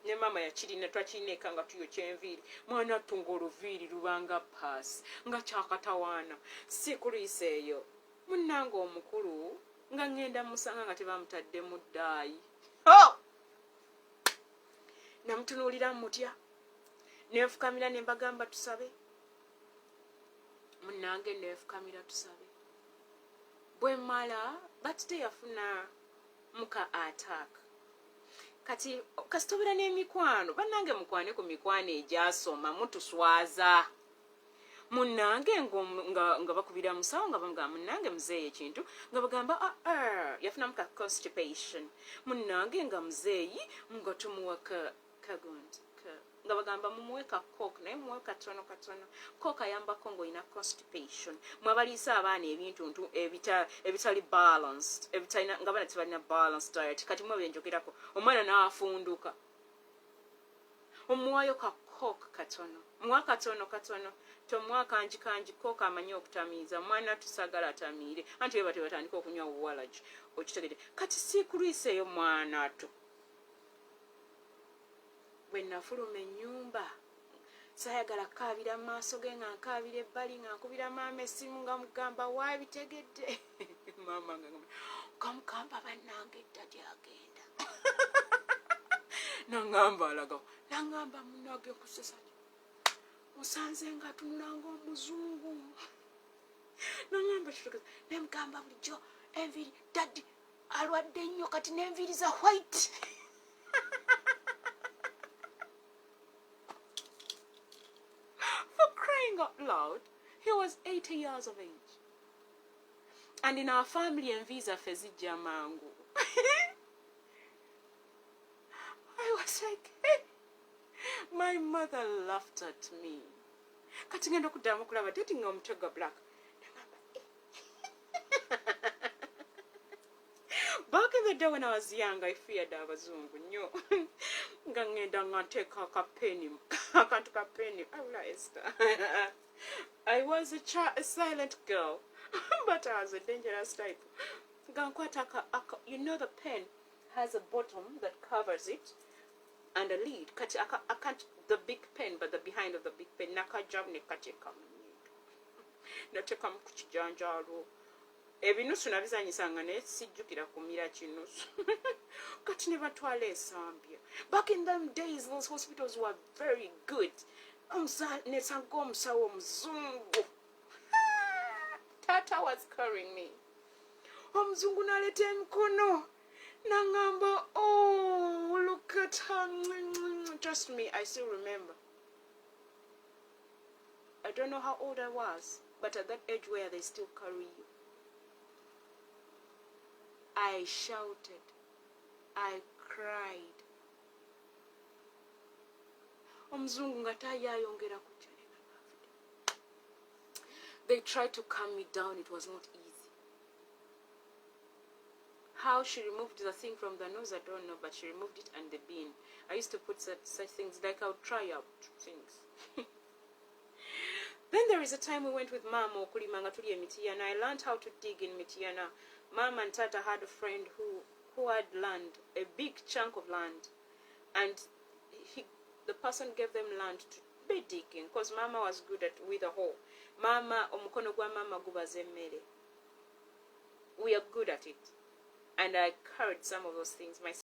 Ne mama yakirina twakirina eka nga tuyokya enviiri. Mwana tunga oluviiri lubanga paasi nga kyakatawaana. Si kuluyisa eyo. Munnanga omukulu nga ŋŋenda musanga nga tebamutadde mu ddaayi. Namutunuulira mutya. Ne nfukamira ne mbagamba tusabe. Munnange ne nfukamira tusabe. Bwe mmala birthday yafuna muka attack. Kati kasitobera n'emikwano bannange mukwane ku mikwano egyasoma mutuswaza. Munnange nga bakubira musawo nga bamugamba munnange muzeeyi ekintu nga bagamba yafuna muka constipation. Munnange nga muzeeyi nga tumuwa kagundi nga bagamba mumuwe ka coke naye mumuwe katono. Coke ayambako ng'olina constipation. Mwabaliisa abaana ebintu ebitali balanced, ebitalina nga baana tebalina balanced diet. Kati mwe byenjogerako omwana n'afunduka. Omuwayo ka hok katono mwa katono tomwa kanji koka amanyi okutamiiza mwana tusagala atamiire anti bwe batandika okunywa walaji okitegedde kati siikuliiseeyo mwana to bwe nafuluma ennyumba sayagala kaabira mu maaso ge nga nkaabira ebbali nga nkubira maama essimu nga mugamba waabitegedde maama ngamugamba bannange eddadi agenda nangamba alagawo nangamba munage kusesa musanze nga tunulanga omuzungu nangamba kitegeza nemugamba bulijjo enviiri daddi alwadde nnyo kati n'enviiri za white for crying out loud, he was 80 years of age, and in our family enviiri zaffe zijja mangu. I was like, hey. My mother laughed at me. Kati ngenda okuddamu kulaba daddi nga omutego black. Back in the day when I was young, I feared abazungu nnyo. Nga ngenda nga nteeka akapeni, akantu kapeni. Awula Esther. I was a silent girl, but I was a dangerous type. Nga nkwata you know the pen has a bottom that covers it and a lid. Kati I can't the big pen, but the behind of the big pen. Nakajam ne kateeka mu nnyindo. Nateeka mu kukijanjaalo. Ebinusu nabizanyisanga naye sijjukira kumira kinusu. Kati ne batwala esambya. Back in them days, those hospitals were very good. Nesanga omusawo omuzungu. Tata was carrying me. Omuzungu naleta emikono. Nangamba, oh, look at her. Trust me, I still remember. I don't know how old I was, but at that age where they still carry you. I shouted. I cried. Omuzungu nga tayayongera kujja. They tried to calm me down. It was not easy. How she removed the thing from the nose, I don't know, but she removed it and the bin. I used to put such things, like I would try out things. Then there is a time we went with Mama okulimanga tuli emitiyana. I learned how to dig in mitiyana. Mama and Tata had a friend who had land, a big chunk of land, and the person gave them land to be digging because Mama was good with a hoe. Mama omukono gwa Mama gubaza emmere. We are good at it, and I carried some of those things myself.